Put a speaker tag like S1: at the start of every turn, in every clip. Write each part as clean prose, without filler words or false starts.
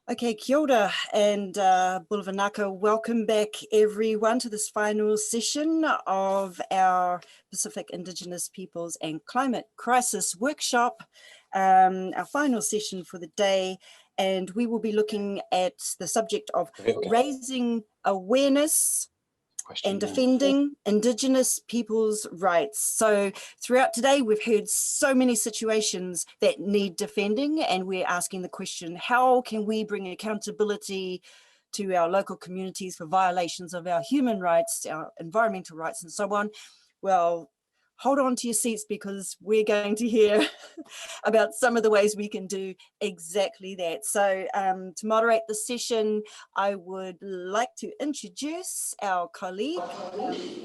S1: Okay, kia ora and Bulavanaka. Welcome back everyone to this final session of our Pacific Indigenous Peoples and Climate Crisis Workshop, our final session for the day. And we will be looking at the subject of raising awareness and defending Indigenous people's rights. So throughout today, we've heard so many situations that need defending, and we're asking the question, how can we bring accountability to our local communities for violations of our human rights, our environmental rights, and so on? Well, hold on to your seats because we're going to hear about some of the ways we can do exactly that. So to moderate the session, I would like to introduce our colleague,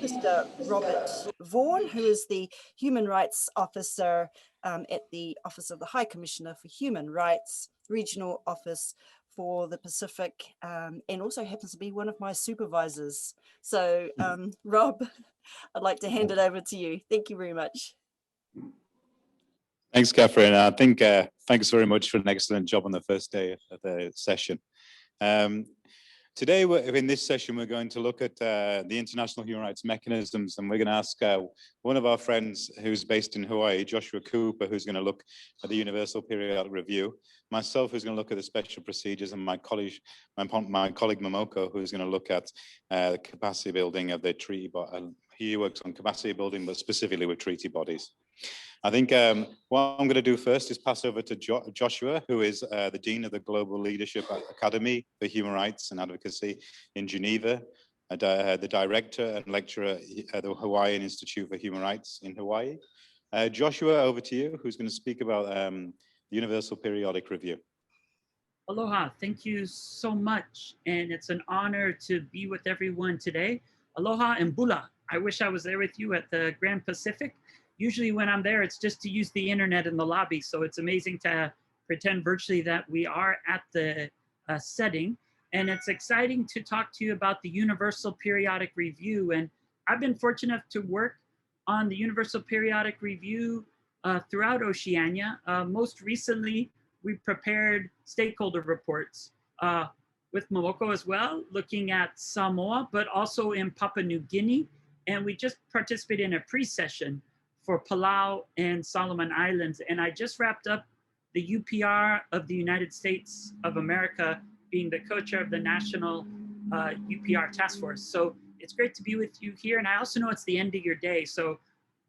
S1: Mr. Robert Vaughan, who is the Human Rights Officer at the Office of the High Commissioner for Human Rights, Regional Office for the Pacific, and also happens to be one of my supervisors. So Rob, I'd like to hand it over to you. Thank you very much.
S2: Thanks, Catherine. I think thanks very much for an excellent job on the first day of the session. Today, in this session, we're going to look at the international human rights mechanisms, and we're going to ask one of our friends who's based in Hawaii, Joshua Cooper, who's going to look at the Universal Periodic Review, myself, who's going to look at the special procedures, and my colleague Momoko, who's going to look at the capacity building of the treaty. He works on capacity building, but specifically with treaty bodies. I think what I'm going to do first is pass over to Joshua, who is the Dean of the Global Leadership Academy for Human Rights and Advocacy in Geneva, the Director and Lecturer at the Hawaiian Institute for Human Rights in Hawaii. Joshua, over to you, who's going to speak about the Universal Periodic Review.
S3: Aloha, thank you so much. And it's an honor to be with everyone today. Aloha and bula. I wish I was there with you at the Grand Pacific. Usually when I'm there, it's just to use the internet in the lobby. So it's amazing to pretend virtually that we are at the setting. And it's exciting to talk to you about the Universal Periodic Review. And I've been fortunate enough to work on the Universal Periodic Review throughout Oceania. Most recently, we prepared stakeholder reports with Momoko as well, looking at Samoa, but also in Papua New Guinea. And we just participated in a pre-session for Palau and Solomon Islands. And I just wrapped up the UPR of the United States of America, being the co-chair of the National UPR Task Force. So it's great to be with you here. And I also know it's the end of your day. So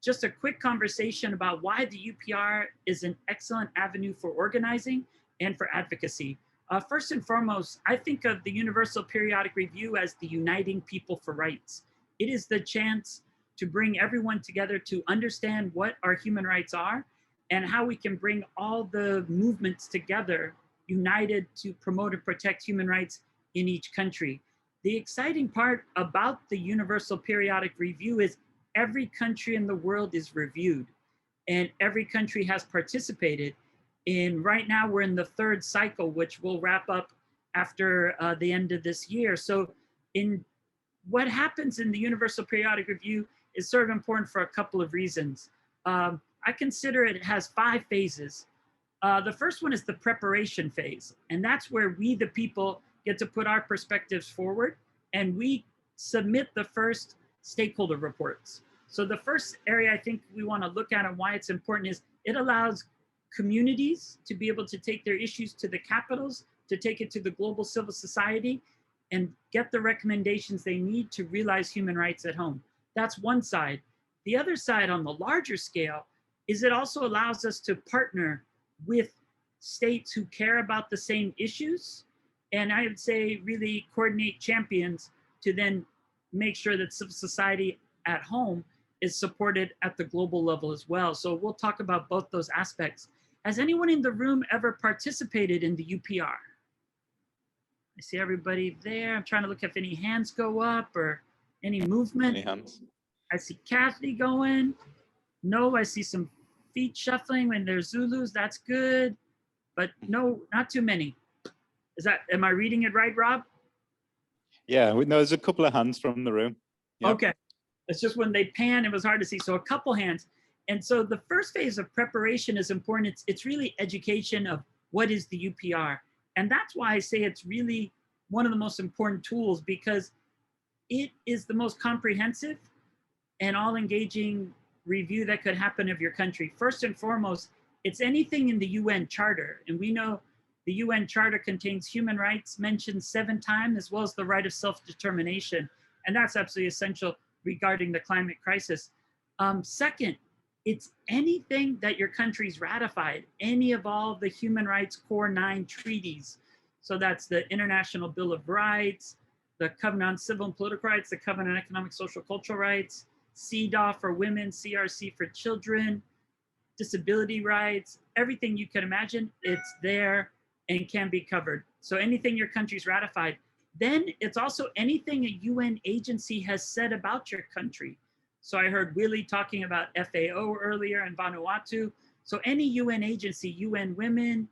S3: just a quick conversation about why the UPR is an excellent avenue for organizing and for advocacy. First and foremost, I think of the Universal Periodic Review as the uniting people for rights. It is the chance to bring everyone together to understand what our human rights are and how we can bring all the movements together, united to promote and protect human rights in each country. The exciting part about the Universal Periodic Review is every country in the world is reviewed and every country has participated. And right now we're in the third cycle, which will wrap up after the end of this year. So what happens in the Universal Periodic Review is sort of important for a couple of reasons. I consider it has 5 phases. The first one is the preparation phase, and that's where we, the people, get to put our perspectives forward, and we submit the first stakeholder reports. So the first area I think we want to look at and why it's important is it allows communities to be able to take their issues to the capitals, to take it to the global civil society, and get the recommendations they need to realize human rights at home. That's one side. The other side on the larger scale is it also allows us to partner with states who care about the same issues. And I would say really coordinate champions to then make sure that civil society at home is supported at the global level as well. So we'll talk about both those aspects. Has anyone in the room ever participated in the UPR? I see everybody there. I'm trying to look if any hands go up or any movement.
S2: Any hands?
S3: I see Kathy going. No, I see some feet shuffling when there's Zulus. That's good. But no, not too many. Am I reading it right, Rob?
S2: Yeah, no, there's a couple of hands from the room. Yep.
S3: Okay. It's just when they pan, it was hard to see. So a couple hands. And so the first phase of preparation is important. It's really education of what is the UPR. And that's why I say it's really one of the most important tools, because it is the most comprehensive and all-engaging review that could happen of your country. First and foremost, it's anything in the UN Charter. And we know the UN Charter contains human rights mentioned 7 times, as well as the right of self-determination. And that's absolutely essential regarding the climate crisis. Second, it's anything that your country's ratified, any of all the human rights core 9 treaties. So that's the International Bill of Rights, the Covenant on Civil and Political Rights, the Covenant on Economic, Social, Cultural Rights, CEDAW for women, CRC for children, disability rights, everything you can imagine, it's there and can be covered. So anything your country's ratified. Then it's also anything a UN agency has said about your country. So I heard Willie talking about FAO earlier in Vanuatu. So any UN agency, UN Women,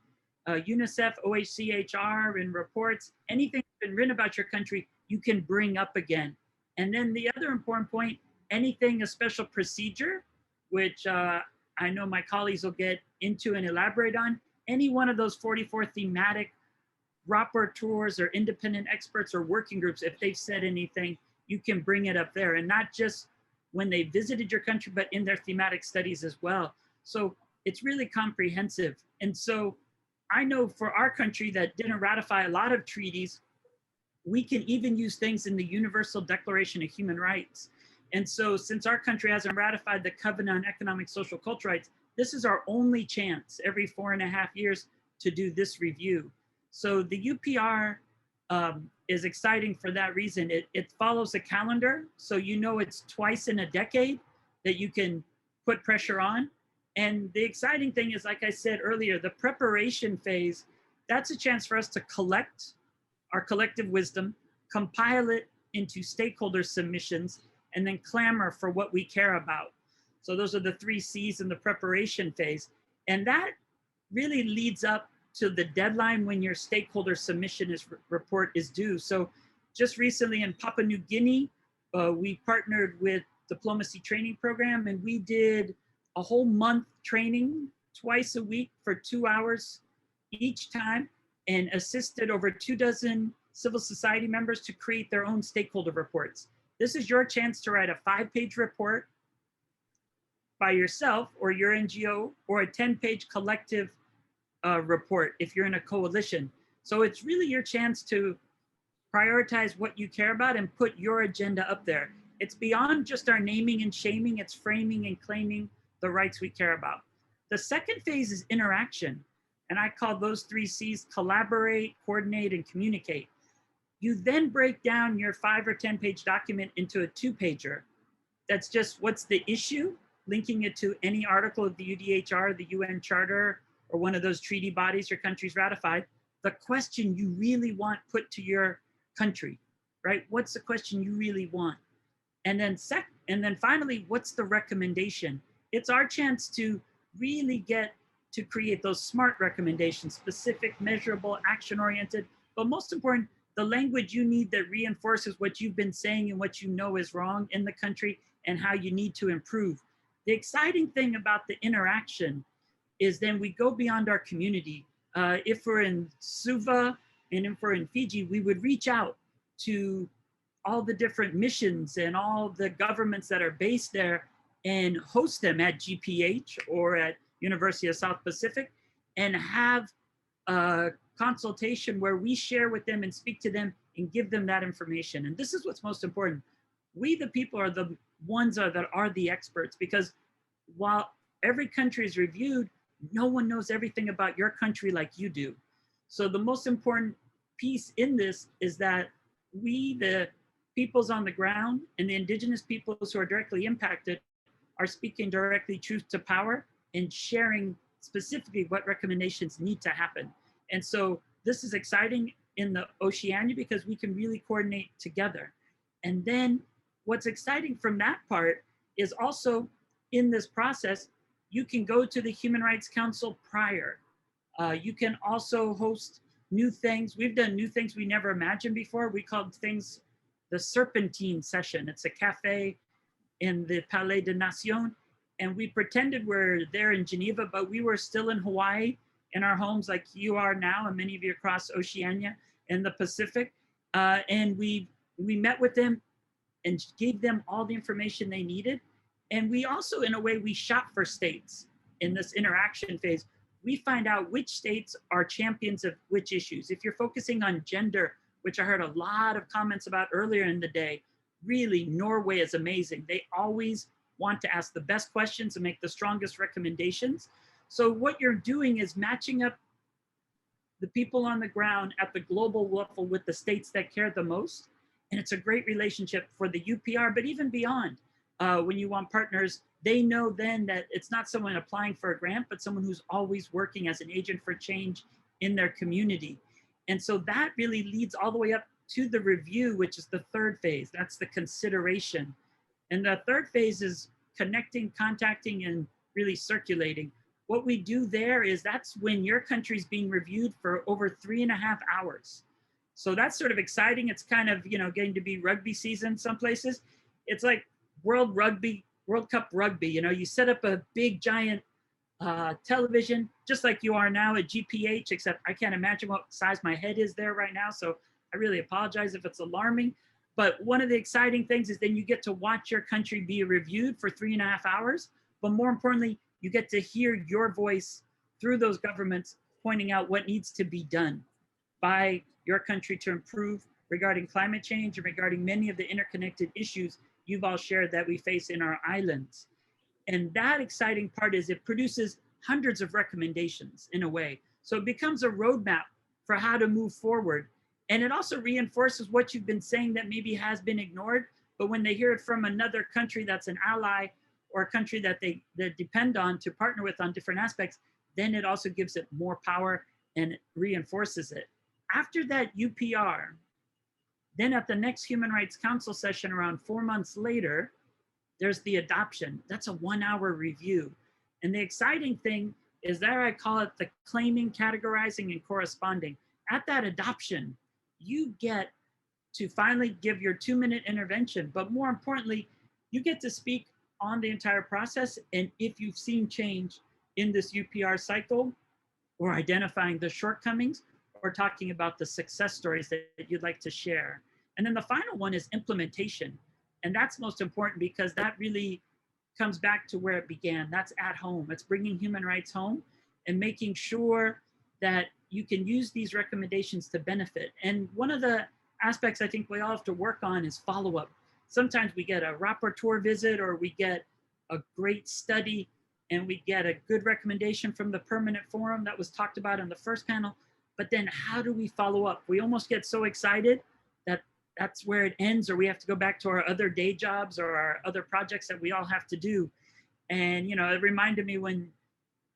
S3: UNICEF, OHCHR, in reports, anything that's been written about your country, you can bring up again. And then the other important point, anything a special procedure, which I know my colleagues will get into and elaborate on, any one of those 44 thematic rapporteurs or independent experts or working groups, if they've said anything, you can bring it up there. And not just when they visited your country, but in their thematic studies as well. So it's really comprehensive. And so I know for our country that didn't ratify a lot of treaties, we can even use things in the Universal Declaration of Human Rights. And so since our country hasn't ratified the Covenant on Economic, Social, Cultural Rights, this is our only chance every 4.5 years to do this review. So the UPR is exciting for that reason. It follows a calendar, so you know it's twice in a decade that you can put pressure on. And the exciting thing is, like I said earlier, the preparation phase, that's a chance for us to collect our collective wisdom, compile it into stakeholder submissions, and then clamor for what we care about. So those are the 3 C's in the preparation phase. And that really leads up to the deadline when your stakeholder submission report is due. So just recently in Papua New Guinea, we partnered with Diplomacy Training Program, and we did a whole month training twice a week for 2 hours each time, and assisted over 24 civil society members to create their own stakeholder reports. This is your chance to write a 5-page report by yourself or your NGO, or a 10-page collective report if you're in a coalition. So it's really your chance to prioritize what you care about and put your agenda up there. It's beyond just our naming and shaming, it's framing and claiming the rights we care about. The second phase is interaction. And I call those 3 C's: collaborate, coordinate, and communicate. You then break down your 5 or 10-page document into a 2-pager. That's just what's the issue, linking it to any article of the UDHR, the UN Charter, or one of those treaty bodies your country's ratified. The question you really want put to your country, right? What's the question you really want? And then finally, what's the recommendation? It's our chance to really get to create those smart recommendations, specific, measurable, action-oriented, but most important, the language you need that reinforces what you've been saying and what you know is wrong in the country and how you need to improve. The exciting thing about the interaction is then we go beyond our community. If we're in Suva and if we're in Fiji, we would reach out to all the different missions and all the governments that are based there and host them at GPH or at University of South Pacific, and have a consultation where we share with them and speak to them and give them that information. And this is what's most important. We, the people, are the ones that are the experts, because while every country is reviewed, no one knows everything about your country like you do. So the most important piece in this is that we, the peoples on the ground, and the indigenous peoples who are directly impacted, are speaking directly truth to power and sharing specifically what recommendations need to happen. And so this is exciting in the Oceania because we can really coordinate together. And then what's exciting from that part is also in this process, you can go to the Human Rights Council prior. You can also host new things. We've done new things we never imagined before. We called things the Serpentine Session. It's a cafe in the Palais de Nation. And we pretended we're there in Geneva, but we were still in Hawaii. in our homes like you are now, and many of you across Oceania and the Pacific. And we met with them and gave them all the information they needed. And we also, in a way, we shop for states in this interaction phase. We find out which states are champions of which issues. If you're focusing on gender, which I heard a lot of comments about earlier in the day, really, Norway is amazing. They always want to ask the best questions and make the strongest recommendations. So what you're doing is matching up the people on the ground at the global level with the states that care the most. And it's a great relationship for the UPR, but even beyond. When you want partners, they know then that it's not someone applying for a grant, but someone who's always working as an agent for change in their community. And so that really leads all the way up to the review, which is the third phase. That's the consideration. And the third phase is connecting, contacting, and really circulating. What we do there is that's when your country's being reviewed for over 3.5 hours. So that's sort of exciting. It's kind of, getting to be rugby season some places. It's like World Cup rugby. You set up a big giant television, just like you are now at GPH, except I can't imagine what size my head is there right now. So I really apologize if it's alarming. But one of the exciting things is then you get to watch your country be reviewed for 3.5 hours. But more importantly, you get to hear your voice through those governments pointing out what needs to be done by your country to improve regarding climate change and regarding many of the interconnected issues you've all shared that we face in our islands. And that exciting part is it produces hundreds of recommendations in a way. So it becomes a roadmap for how to move forward. And it also reinforces what you've been saying that maybe has been ignored, but when they hear it from another country that's an ally or a country that they depend on to partner with on different aspects, then it also gives it more power and reinforces it. After that UPR, then at the next Human Rights Council session around 4 months later, there's the adoption. That's a 1-hour review. And the exciting thing is there I call it the claiming, categorizing, and corresponding. At that adoption, you get to finally give your 2-minute intervention, but more importantly, you get to speak on the entire process. And if you've seen change in this UPR cycle, or identifying the shortcomings, or talking about the success stories that you'd like to share. And then the final one is implementation. And that's most important because that really comes back to where it began. That's at home. It's bringing human rights home and making sure that you can use these recommendations to benefit. And one of the aspects I think we all have to work on is follow-up. Sometimes we get a rapporteur visit or we get a great study and we get a good recommendation from the permanent forum that was talked about in the first panel. But then how do we follow up? We almost get so excited that that's where it ends, or we have to go back to our other day jobs or our other projects that we all have to do. And, it reminded me when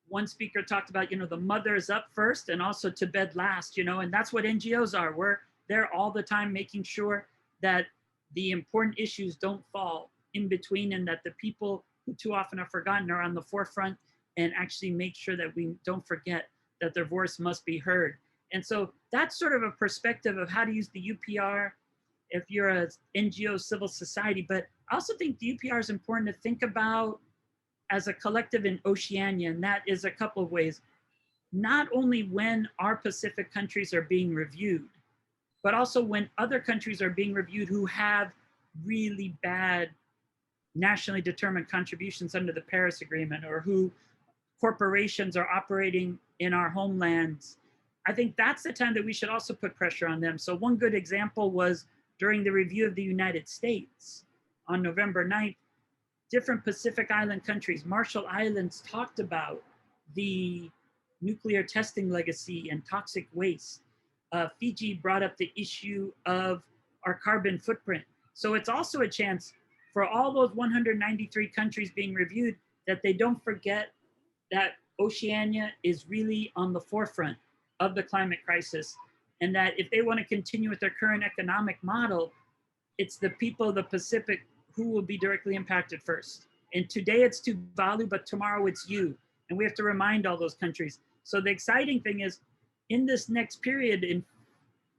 S3: one speaker talked about, the mother is up first and also to bed last, and that's what NGOs are. We're there all the time making sure that the important issues don't fall in between and that the people who too often are forgotten are on the forefront and actually make sure that we don't forget that their voice must be heard. And so that's sort of a perspective of how to use the UPR if you're an NGO civil society. But I also think the UPR is important to think about as a collective in Oceania, and that is a couple of ways. Not only when our Pacific countries are being reviewed, but also when other countries are being reviewed who have really bad nationally determined contributions under the Paris Agreement, or who corporations are operating in our homelands. I think that's the time that we should also put pressure on them. So one good example was during the review of the United States on November 9th, different Pacific Island countries, Marshall Islands, talked about the nuclear testing legacy and toxic waste. Fiji brought up the issue of our carbon footprint. So it's also a chance for all those 193 countries being reviewed that they don't forget that Oceania is really on the forefront of the climate crisis, and that if they want to continue with their current economic model, it's the people of the Pacific who will be directly impacted first. And today it's Tuvalu, but tomorrow it's you. And we have to remind all those countries. So the exciting thing is in this next period, in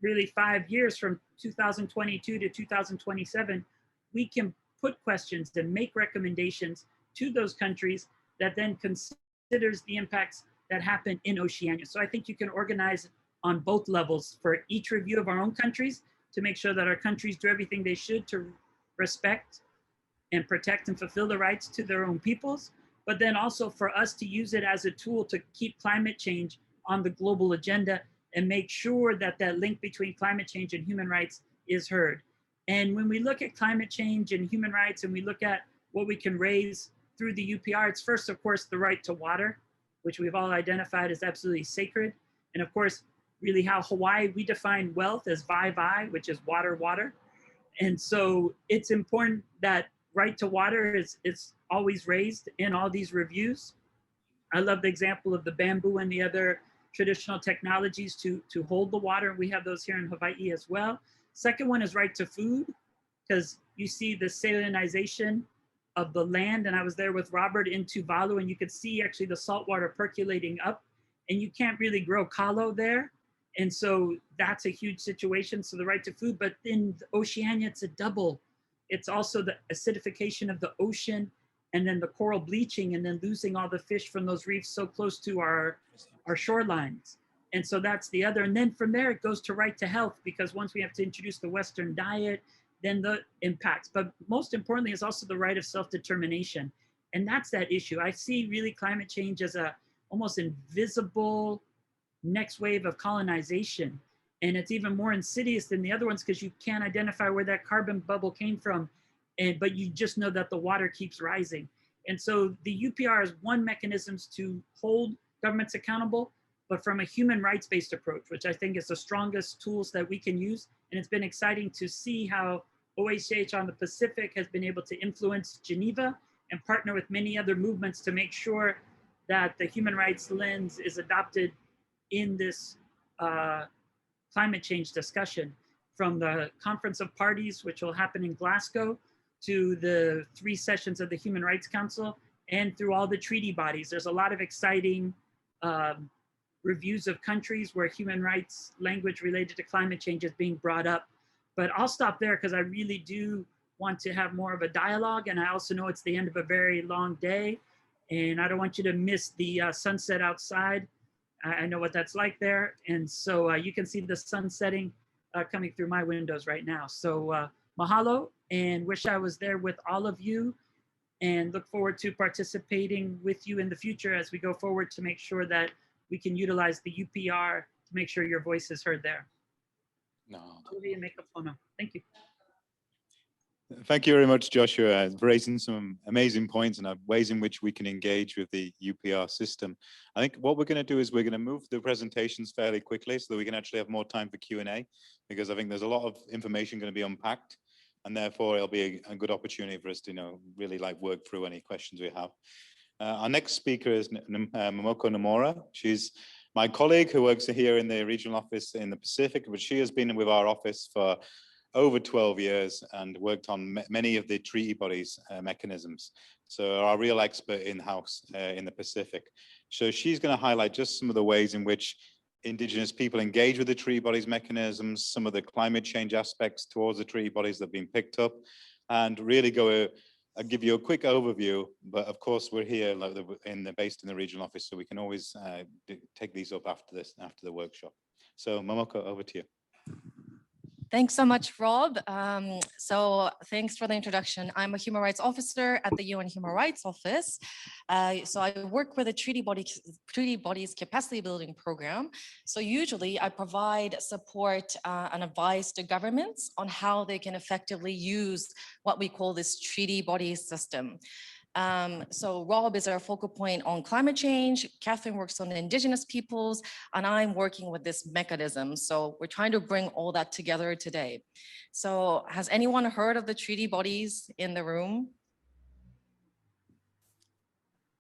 S3: really 5 years from 2022 to 2027, we can put questions and make recommendations to those countries that then considers the impacts that happen in Oceania. So I think you can organize on both levels for each review of our own countries to make sure that our countries do everything they should to respect and protect and fulfill the rights to their own peoples, but then also for us to use it as a tool to keep climate change on the global agenda and make sure that that link between climate change and human rights is heard. And when we look at climate change and human rights and we look at what we can raise through the UPR, it's first, of course, the right to water, which we've all identified as absolutely sacred. And of course, really how Hawaii, we define wealth as vai, which is water, water. And so it's important that right to water is always raised in all these reviews. I love the example of the bamboo and the other traditional technologies to hold the water. We have those here in Hawaii as well. Second one is right to food, because you see the salinization of the land. And I was there with Robert in Tuvalu, and you could see actually the salt water percolating up, and you can't really grow kalo there. And so that's a huge situation. So the right to food, but in Oceania, it's a double. It's also the acidification of the ocean, and then the coral bleaching, and then losing all the fish from those reefs so close to our shorelines. And so that's the other. And then from there, it goes to right to health, because once we have to introduce the Western diet, then the impacts. But most importantly is also the right of self-determination. And that's that issue. I see really climate change as a almost invisible next wave of colonization. And it's even more insidious than the other ones because you can't identify where that carbon bubble came from, but you just know that the water keeps rising. And so the UPR is one mechanism to hold governments accountable, but from a human rights-based approach, which I think is the strongest tools that we can use. And it's been exciting to see how OHCHR on the Pacific has been able to influence Geneva and partner with many other movements to make sure that the human rights lens is adopted in this climate change discussion, from the Conference of Parties, which will happen in Glasgow, to the 3 sessions of the Human Rights Council, and through all the treaty bodies. There's a lot of exciting reviews of countries where human rights language related to climate change is being brought up. But I'll stop there because I really do want to have more of a dialogue, and I also know it's the end of a very long day, and I don't want you to miss the sunset outside. I know what that's like there. And so you can see the sun setting coming through my windows right now. So mahalo, and wish I was there with all of you, and look forward to participating with you in the future as we go forward to make sure that we can utilize the UPR to make sure your voice is heard there.
S2: No.
S3: Thank you.
S2: Thank you very much, Joshua, for raising some amazing points and ways in which we can engage with the UPR system. I think what we're going to do is we're going to move the presentations fairly quickly so that we can actually have more time for Q&A, because I think there's a lot of information going to be unpacked, and therefore it'll be a good opportunity for us to, really work through any questions we have. Our next speaker is Momoko Namura. She's my colleague who works here in the regional office in the Pacific, but she has been with our office for over 12 years and worked on many of the treaty bodies mechanisms. So our real expert in-house in the Pacific. So she's going to highlight just some of the ways in which Indigenous people engage with the treaty bodies mechanisms, some of the climate change aspects towards the treaty bodies that have been picked up, and really I'll give you a quick overview, but of course we're here based in the regional office, so we can always take these up after the workshop. So Momoko, over to you.
S4: Thanks so much, Rob. So thanks for the introduction. I'm a human rights officer at the UN Human Rights Office. So I work with the treaty bodies capacity building program. So usually I provide support and advice to governments on how they can effectively use what we call this treaty body system. So Rob is our focal point on climate change, Catherine works on Indigenous peoples, and I'm working with this mechanism. So we're trying to bring all that together today. So has anyone heard of the treaty bodies in the room?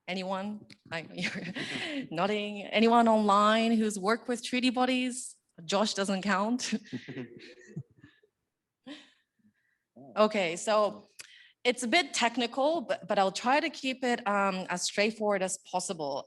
S4: Anyone? You're nodding. Anyone online who's worked with treaty bodies? Josh doesn't count. Okay, so it's a bit technical, but I'll try to keep it as straightforward as possible.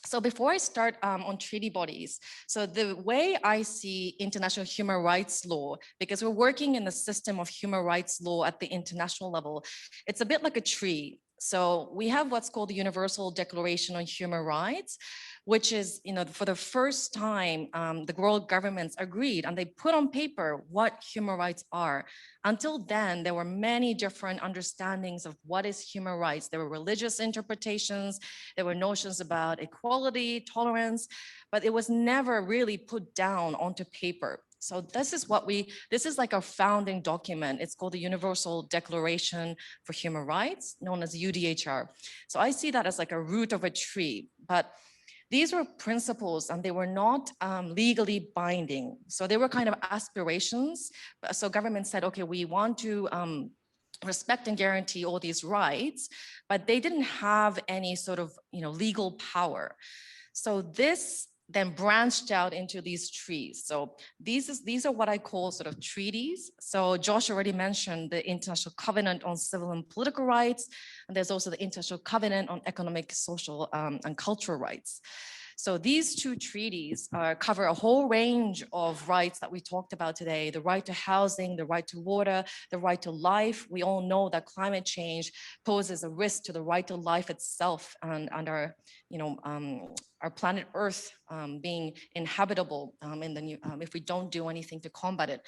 S4: So before I start on treaty bodies, so the way I see international human rights law, because we're working in the system of human rights law at the international level, it's a bit like a tree. So we have what's called the Universal Declaration on Human Rights, which is, for the first time, the world governments agreed and they put on paper what human rights are. Until then, there were many different understandings of what is human rights. There were religious interpretations, there were notions about equality, tolerance, but it was never really put down onto paper. So this is like a founding document. It's called the Universal Declaration for Human Rights, known as UDHR. So I see that as like a root of a tree, but these were principles and they were not legally binding. So they were kind of aspirations. So government said, okay, we want to respect and guarantee all these rights, but they didn't have any sort of legal power. So this then branched out into these trees. So these are what I call sort of treaties. So Josh already mentioned the International Covenant on Civil and Political Rights, and there's also the International Covenant on Economic, Social, and Cultural Rights. So these two treaties cover a whole range of rights that we talked about today: the right to housing, the right to water, the right to life. We all know that climate change poses a risk to the right to life itself and our, our planet Earth being inhabitable if we don't do anything to combat it.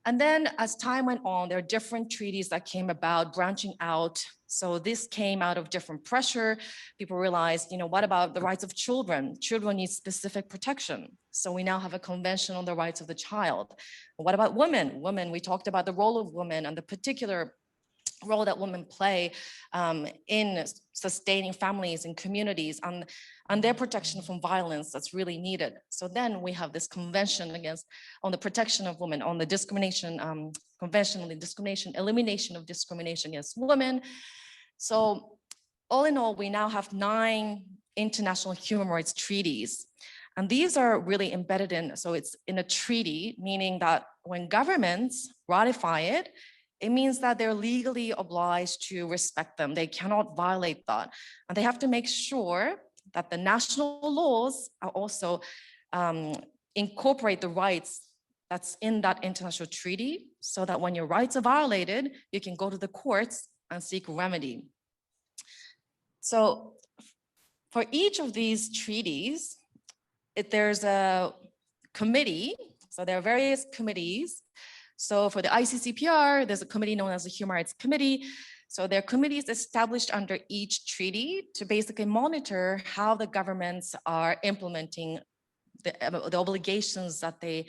S4: And then as time went on, there are different treaties that came about, branching out. So this came out of different pressure. People realized, what about the rights of children? Children need specific protection. So we now have a convention on the rights of the child. What about women? Women, we talked about the role of women and the particular role that women play in sustaining families and communities and their protection from violence that's really needed. So then we have this convention on the protection of women, on the discrimination, convention on the discrimination, elimination of discrimination against women. So all in all, we now have 9 international human rights treaties. And these are really embedded so it's in a treaty, meaning that when governments ratify it, it means that they're legally obliged to respect them. They cannot violate that. And they have to make sure that the national laws are also incorporate the rights that's in that international treaty, so that when your rights are violated, you can go to the courts and seek remedy. So for each of these treaties, there's a committee. So there are various committees. So for the ICCPR, there's a committee known as the Human Rights Committee. So there are committees established under each treaty to basically monitor how the governments are implementing the obligations that they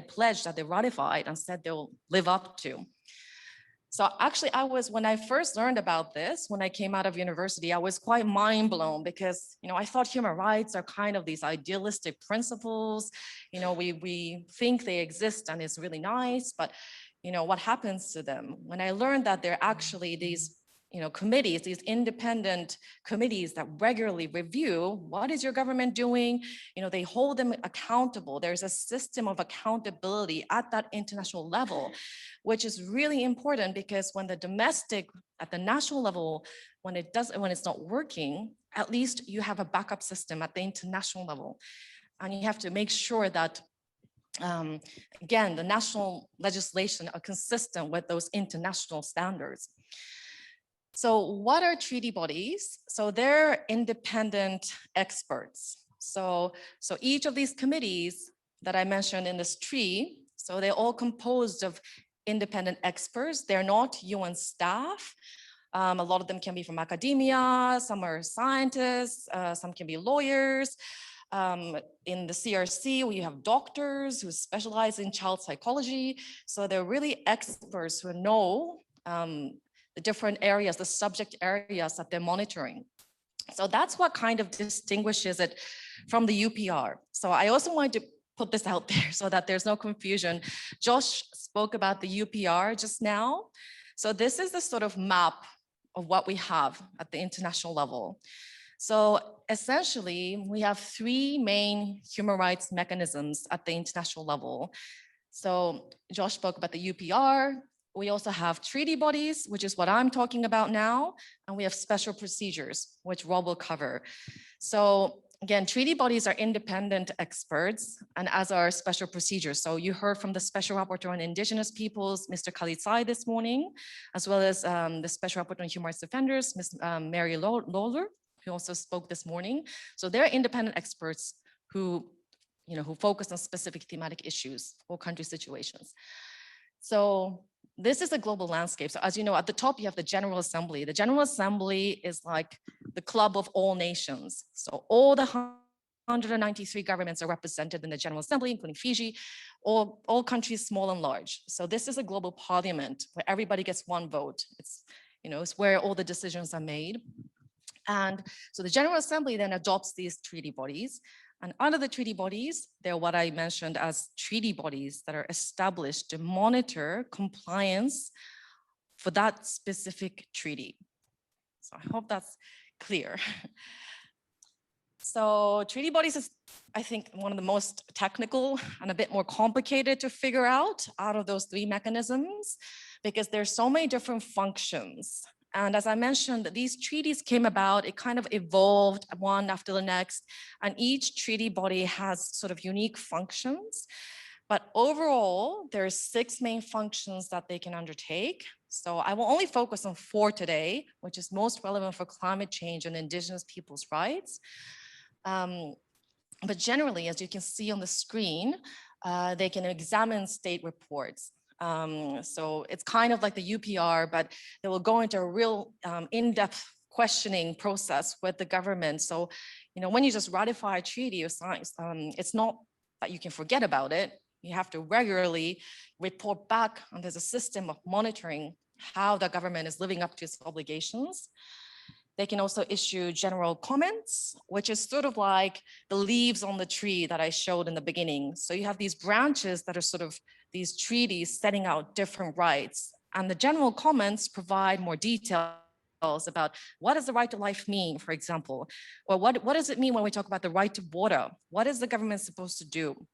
S4: pledged, that they ratified and said they'll live up to. So actually when I first learned about this, when I came out of university, I was quite mind blown because, I thought human rights are kind of these idealistic principles. We think they exist and it's really nice, but what happens to them? When I learned that they're actually these committees, these independent committees that regularly review what is your government doing, they hold them accountable. There's a system of accountability at that international level, which is really important because when at the national level, when it's not working, at least you have a backup system at the international level. And you have to make sure that again, the national legislation are consistent with those international standards. So what are treaty bodies? So they're independent experts. So each of these committees that I mentioned in this tree, so they're all composed of independent experts. They're not UN staff. A lot of them can be from academia, some are scientists, some can be lawyers. In the CRC, we have doctors who specialize in child psychology. So they're really experts who know the different areas, the subject areas that they're monitoring. So that's what kind of distinguishes it from the UPR. So I also wanted to put this out there so that there's no confusion. Josh spoke about the UPR just now. So this is the sort of map of what we have at the international level. So essentially, we have 3 main human rights mechanisms at the international level. So Josh spoke about the UPR. We also have treaty bodies, which is what I'm talking about now. And we have special procedures, which Rob will cover. So again, treaty bodies are independent experts and as are special procedures. So you heard from the Special Rapporteur on Indigenous Peoples, Mr. Khalid this morning, as well as the Special Rapporteur on Human Rights Defenders, Ms. Mary Lawler, who also spoke this morning. So they're independent experts who focus on specific thematic issues or country situations. So this is a global landscape. So as you know, at the top, you have the General Assembly. The General Assembly is like the club of all nations. So all the 193 governments are represented in the General Assembly, including Fiji, all countries, small and large. So this is a global parliament where everybody gets one vote. It's where all the decisions are made. And so the General Assembly then adopts these treaty bodies. And under the treaty bodies, they're what I mentioned as treaty bodies that are established to monitor compliance for that specific treaty. So I hope that's clear. So treaty bodies is, I think, one of the most technical and a bit more complicated to figure out of those three mechanisms, because there's so many different functions. And as I mentioned, these treaties came about, it kind of evolved one after the next, and each treaty body has sort of unique functions. But overall, there are 6 main functions that they can undertake. So I will only focus on 4 today, which is most relevant for climate change and Indigenous people's rights. But generally, as you can see on the screen, they can examine state reports. So it's kind of like the UPR, but they will go into a real in-depth questioning process with the government. So, when you just ratify a treaty or sign, it's not that you can forget about it. You have to regularly report back, and there's a system of monitoring how the government is living up to its obligations. They can also issue general comments, which is sort of like the leaves on the tree that I showed in the beginning. So you have these branches that are sort of these treaties setting out different rights. And the general comments provide more details about what does the right to life mean, for example, or what does it mean when we talk about the right to water? What is the government supposed to do?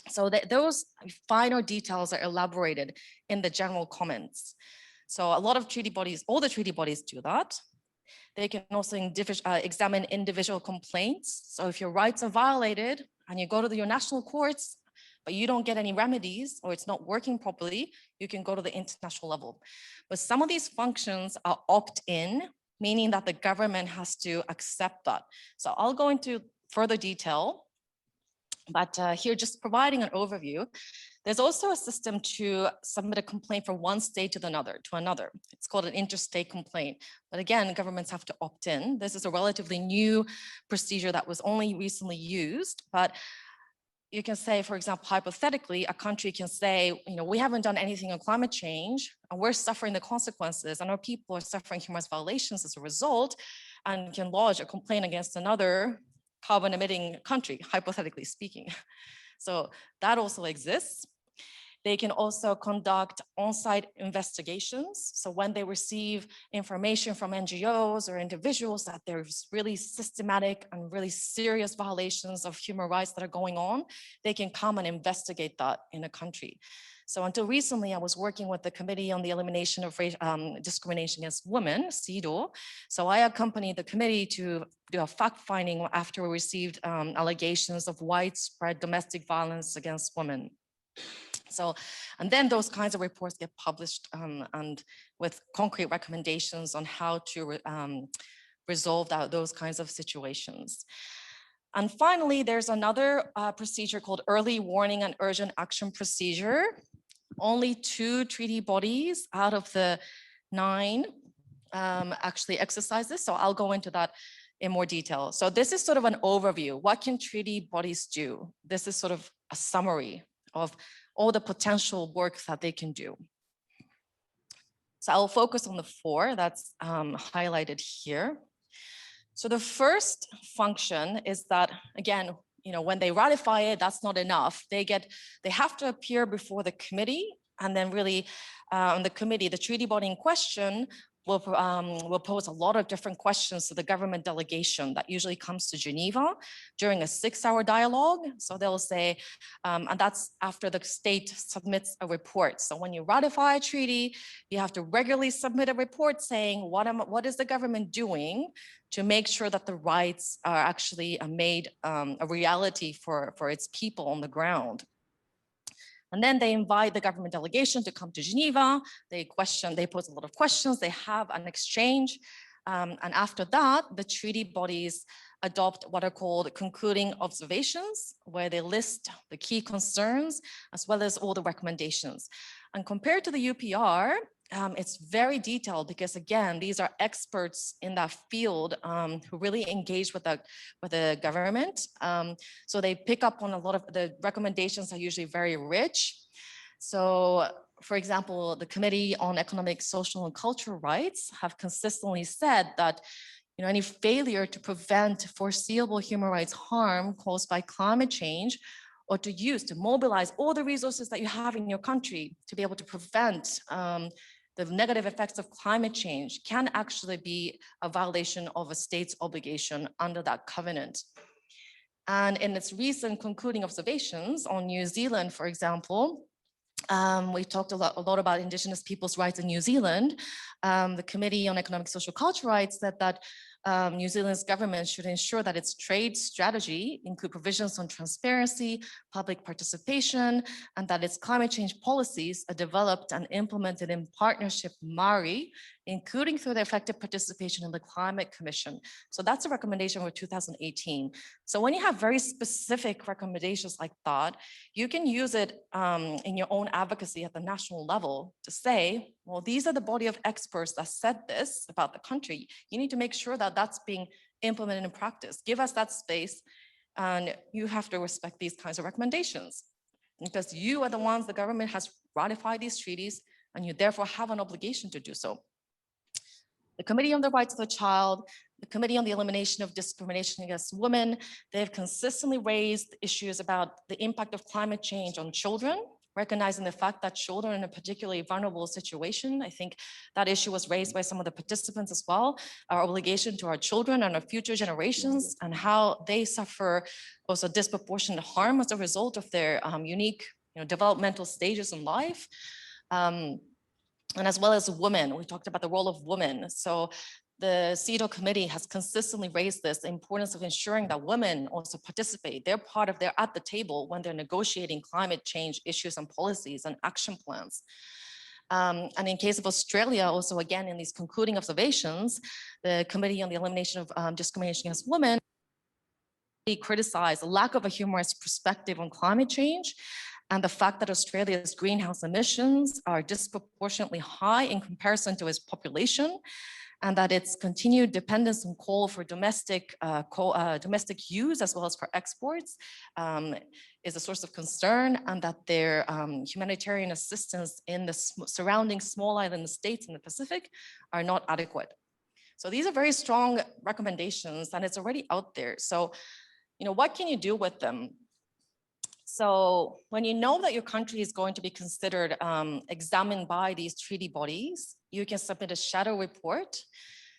S4: So those finer details are elaborated in the general comments. So a lot of treaty bodies, all the treaty bodies do that. They can also examine individual complaints. So if your rights are violated and you go to your national courts, but you don't get any remedies or it's not working properly, you can go to the international level. But some of these functions are opt-in, meaning that the government has to accept that. So I'll go into further detail, but here just providing an overview. There's also a system to submit a complaint from one state to another. It's called an interstate complaint. But again, governments have to opt in. This is a relatively new procedure that was only recently used. But you can say, for example, hypothetically, a country can say, we haven't done anything on climate change, and we're suffering the consequences, and our people are suffering human rights violations as a result, and can lodge a complaint against another carbon emitting country, hypothetically speaking. So that also exists. They can also conduct on-site investigations. So when they receive information from NGOs or individuals that there's really systematic and really serious violations of human rights that are going on, they can come and investigate that in a country. So until recently, I was working with the Committee on the Elimination of Discrimination Against Women, CEDAW. So I accompanied the committee to do a fact-finding after we received allegations of widespread domestic violence against women. So, and then those kinds of reports get published and with concrete recommendations on how to resolve those kinds of situations. And finally, there's another procedure called Early Warning and Urgent Action Procedure. Only 2 treaty bodies out of the 9 actually exercise this. So I'll go into that in more detail. So this is sort of an overview. What can treaty bodies do? This is sort of a summary of all the potential work that they can do. So I'll focus on the 4 that's highlighted here. So the first function is that, again, when they ratify it, that's not enough. They have to appear before the committee, and then really on the committee, the treaty body in question will pose a lot of different questions to the government delegation that usually comes to Geneva during a 6-hour dialogue. So they'll say, and that's after the state submits a report. So when you ratify a treaty, you have to regularly submit a report saying, what is the government doing to make sure that the rights are actually made a reality for its people on the ground. And then they invite the government delegation to come to Geneva. They pose a lot of questions. They have an exchange. And after that, the treaty bodies adopt what are called concluding observations, where they list the key concerns as well as all the recommendations. And compared to the UPR, it's very detailed because, again, these are experts in that field who really engage with the government. So they pick up on a lot of the recommendations are usually very rich. So, for example, the Committee on Economic, Social, and Cultural Rights have consistently said that any failure to prevent foreseeable human rights harm caused by climate change, or to mobilize all the resources that you have in your country to be able to prevent the negative effects of climate change, can actually be a violation of a state's obligation under that covenant. And in its recent concluding observations on New Zealand, for example, we talked a lot about Indigenous people's rights in New Zealand. The Committee on Economic, Social, Cultural Rights said that New Zealand's government should ensure that its trade strategy include provisions on transparency, public participation, and that its climate change policies are developed and implemented in partnership with Maori, including through the effective participation in the Climate Commission. So that's a recommendation for 2018. So when you have very specific recommendations like that, you can use it in your own advocacy at the national level to say, well, these are the body of experts that said this about the country. You need to make sure that that's being implemented in practice. Give us that space, and you have to respect these kinds of recommendations because you are the ones, the government has ratified these treaties, and you therefore have an obligation to do so. The Committee on the Rights of the Child, the Committee on the Elimination of Discrimination Against Women, they've consistently raised issues about the impact of climate change on children, recognizing the fact that children are in a particularly vulnerable situation. I think that issue was raised by some of the participants as well, our obligation to our children and our future generations and how they suffer also disproportionate harm as a result of their unique developmental stages in life. And as well as women, we talked about the role of women. So the CEDAW committee has consistently raised this, the importance of ensuring that women also participate. They're at the table when they're negotiating climate change issues and policies and action plans. And in case of Australia, also again, in these concluding observations, the Committee on the Elimination of Discrimination Against Women criticized the lack of a human rights perspective on climate change and the fact that Australia's greenhouse emissions are disproportionately high in comparison to its population, and that its continued dependence on coal for domestic use as well as for exports is a source of concern, and that their humanitarian assistance in the surrounding small island states in the Pacific are not adequate. So these are very strong recommendations, and it's already out there. So, what can you do with them? So when you know that your country is going to be considered examined by these treaty bodies, you can submit a shadow report.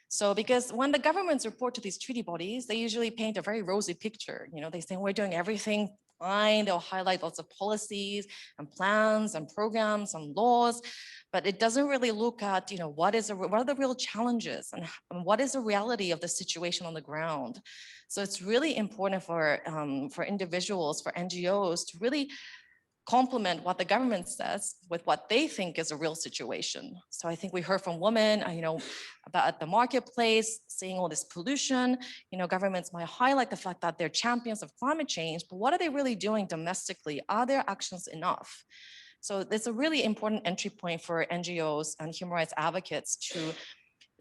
S4: So because when the governments report to these treaty bodies, they usually paint a very rosy picture. They say we're doing everything fine. They'll highlight lots of policies and plans and programs and laws, but it doesn't really look at, what are the real challenges and what is the reality of the situation on the ground. So it's really important for individuals, for NGOs to really complement what the government says with what they think is a real situation. So I think we heard from women, about the marketplace, seeing all this pollution. Governments might highlight the fact that they're champions of climate change, but what are they really doing domestically? Are their actions enough? So it's a really important entry point for NGOs and human rights advocates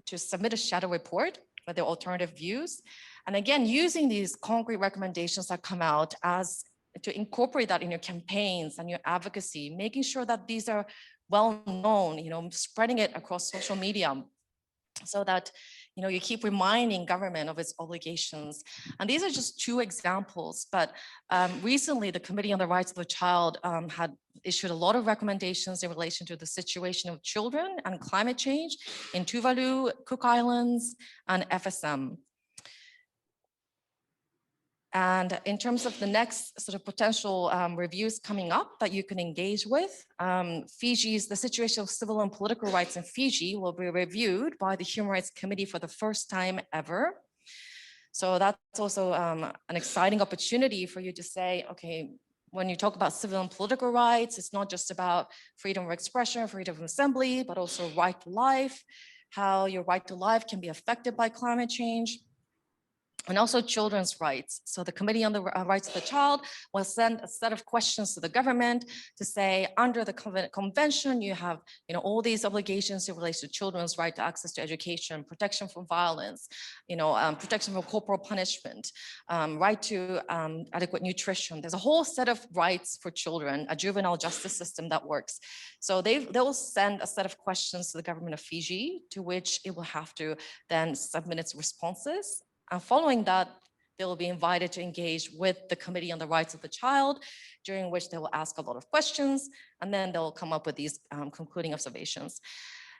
S4: to submit a shadow report with their alternative views. And again, using these concrete recommendations that come out to incorporate that in your campaigns and your advocacy, making sure that these are well known, spreading it across social media so that you keep reminding government of its obligations. And these are just two examples, but recently the Committee on the Rights of the Child had issued a lot of recommendations in relation to the situation of children and climate change in Tuvalu, Cook Islands, and FSM. And in terms of the next sort of potential reviews coming up that you can engage with, the situation of civil and political rights in Fiji will be reviewed by the Human Rights Committee for the first time ever. So that's also an exciting opportunity for you to say, okay, when you talk about civil and political rights, it's not just about freedom of expression, freedom of assembly, but also right to life, how your right to life can be affected by climate change. And also children's rights. So the Committee on the Rights of the Child will send a set of questions to the government to say, under the convention, you have all these obligations in relation to children's right to access to education, protection from violence, protection from corporal punishment, right to adequate nutrition. There's a whole set of rights for children, a juvenile justice system that works. So they will send a set of questions to the government of Fiji, to which it will have to then submit its responses. And following that, they will be invited to engage with the Committee on the Rights of the Child, during which they will ask a lot of questions, and then they'll come up with these concluding observations.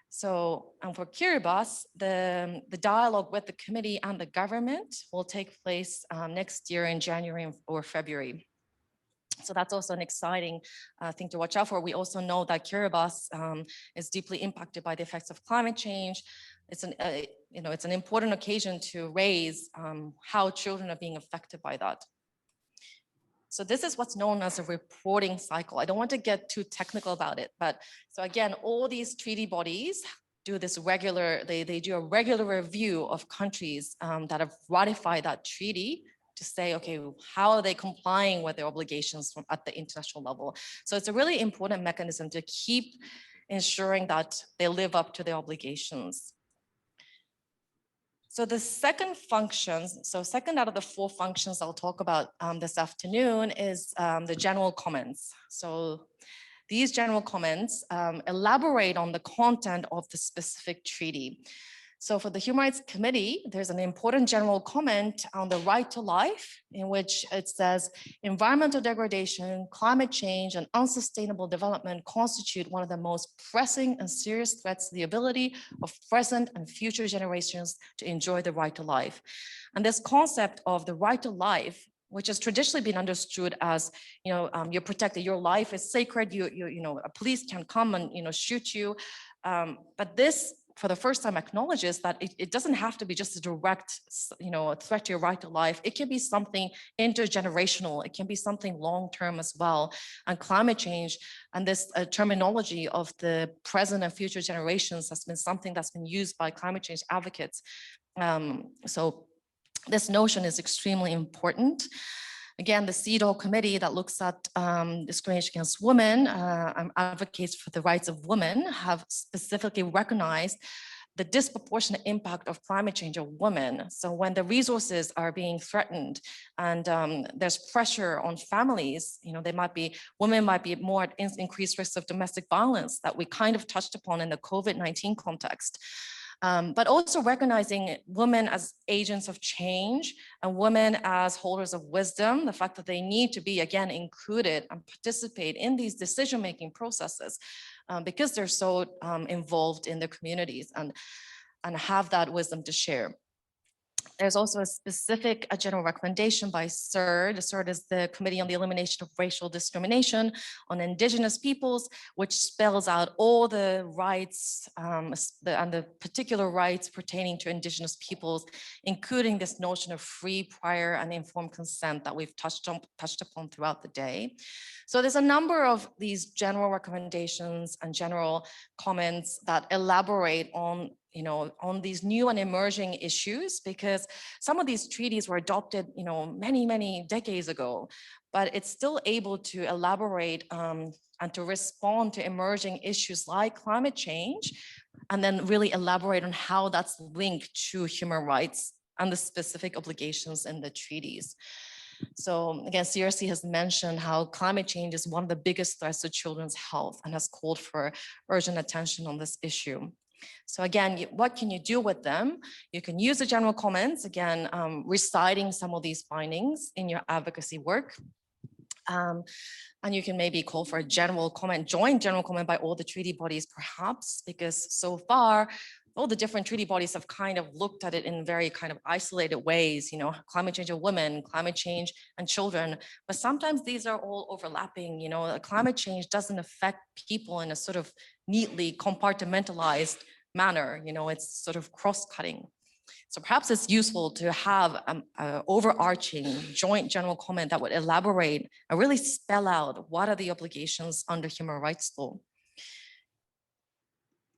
S4: So, and for Kiribati, the dialogue with the committee and the government will take place next year in January or February. So that's also an exciting thing to watch out for. We also know that Kiribati is deeply impacted by the effects of climate change. It's an important occasion to raise how children are being affected by that. So this is what's known as a reporting cycle. I don't want to get too technical about it, but so again, all these treaty bodies do this regular, they do a regular review of countries that have ratified that treaty to say, okay, how are they complying with their obligations at the international level? So it's a really important mechanism to keep ensuring that they live up to their obligations. So the second out of the 4 functions I'll talk about this afternoon is the general comments. So these general comments elaborate on the content of the specific treaty. So for the Human Rights Committee, there's an important general comment on the right to life, in which it says environmental degradation, climate change, and unsustainable development constitute one of the most pressing and serious threats to the ability of present and future generations to enjoy the right to life. And this concept of the right to life, which has traditionally been understood as, you're protected, your life is sacred, a police can come and shoot you, but this, for the first time, acknowledges that it doesn't have to be just a direct, threat to your right to life. It can be something intergenerational. It can be something long-term as well. And climate change and this terminology of the present and future generations has been something that's been used by climate change advocates. So this notion is extremely important. Again, the CEDAW committee that looks at discrimination against women and advocates for the rights of women have specifically recognized the disproportionate impact of climate change on women. So when the resources are being threatened and there's pressure on families, women might be more at increased risk of domestic violence that we kind of touched upon in the COVID-19 context. But also recognizing women as agents of change and women as holders of wisdom, the fact that they need to be, again, included and participate in these decision-making processes because they're so involved in their communities and have that wisdom to share. There's also a specific general recommendation by CERD. CERD is the Committee on the Elimination of Racial Discrimination on Indigenous Peoples, which spells out all the rights and the particular rights pertaining to Indigenous peoples, including this notion of free, prior, and informed consent that we've touched upon throughout the day. So there's a number of these general recommendations and general comments that elaborate on these new and emerging issues, because some of these treaties were adopted, many, many decades ago, but it's still able to elaborate and to respond to emerging issues like climate change, and then really elaborate on how that's linked to human rights and the specific obligations in the treaties. So again, CRC has mentioned how climate change is one of the biggest threats to children's health and has called for urgent attention on this issue. So again, what can you do with them? You can use the general comments, again, reciting some of these findings in your advocacy work. And you can maybe call for a general comment, joint general comment by all the treaty bodies, perhaps, because so far, all the different treaty bodies have kind of looked at it in very kind of isolated ways, you know, climate change of women, climate change and children, but sometimes these are all overlapping, you know, climate change doesn't affect people in a sort of neatly compartmentalized manner, you know, it's sort of cross-cutting. So perhaps it's useful to have an overarching joint general comment that would elaborate and really spell out what are the obligations under human rights law.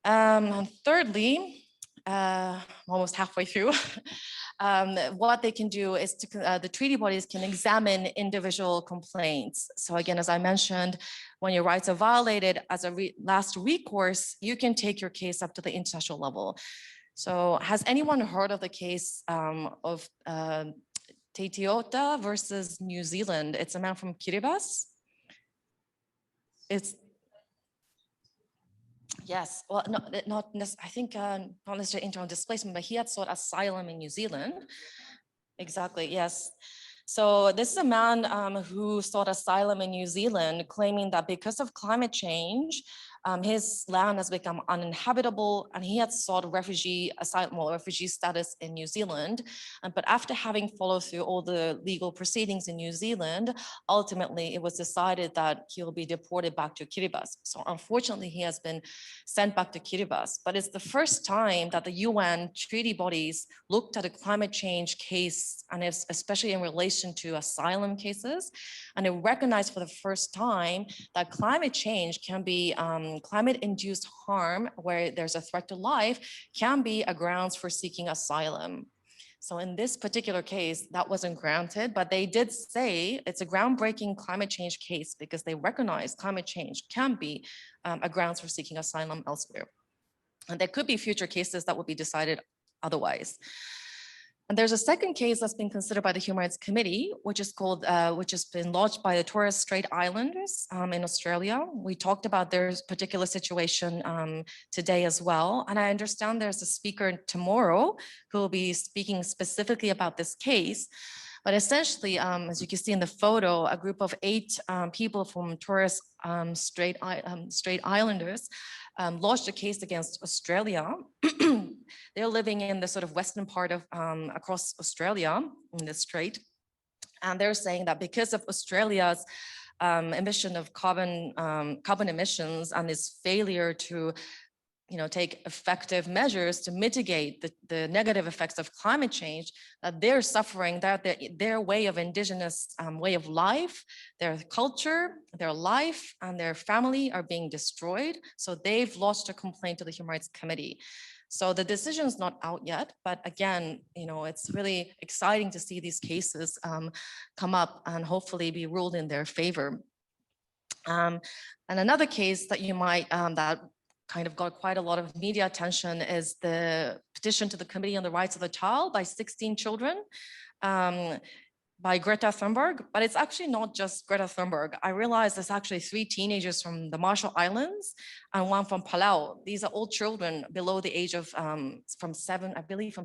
S4: And thirdly, almost halfway through, what they can do is to, the treaty bodies can examine individual complaints. So again, as I mentioned, when your rights are violated as a last recourse, you can take your case up to the international level. So has anyone heard of the case of Teitiota versus New Zealand? It's a man from Kiribati. It's yes, well, not I think not necessarily internal displacement, but he had sought asylum in New Zealand. Exactly, yes. So this is a man who sought asylum in New Zealand, claiming that because of climate change, his land has become uninhabitable, and he had sought refugee asylum or refugee status in New Zealand. But after having followed through all the legal proceedings in New Zealand, ultimately it was decided that he will be deported back to Kiribati. So unfortunately, he has been sent back to Kiribati. But it's the first time that the UN treaty bodies looked at a climate change case, and it's especially in relation to asylum cases, and it recognized for the first time that climate change can be climate-induced harm where there's a threat to life can be a grounds for seeking asylum. So in this particular case, that wasn't granted, but they did say it's a groundbreaking climate change case because they recognize climate change can be a grounds for seeking asylum elsewhere. And there could be future cases that would be decided otherwise. And there's a second case that's been considered by the Human Rights Committee, which is called, which has been lodged by the Torres Strait Islanders in Australia. We talked about their particular situation today as well. And I understand there's a speaker tomorrow who will be speaking specifically about this case. But essentially, as you can see in the photo, a group of 8 people from Torres Strait Islanders lodged a case against Australia. They're living in the sort of western part of across Australia in the strait. And they're saying that because of Australia's emission of carbon emissions and its failure to take effective measures to mitigate the negative effects of climate change, that they're suffering, that their way of indigenous way of life, their culture, their life, and their family are being destroyed. So they've lodged a complaint to the Human Rights Committee. So the decision is not out yet, but again, it's really exciting to see these cases come up and hopefully be ruled in their favor. And another case that you might, that kind of got quite a lot of media attention is the petition to the Committee on the Rights of the Child by 16 children by Greta Thunberg, but it's actually not just Greta Thunberg. I realized there's actually 3 teenagers from the Marshall Islands and 1 from Palau. These are all children below the age of from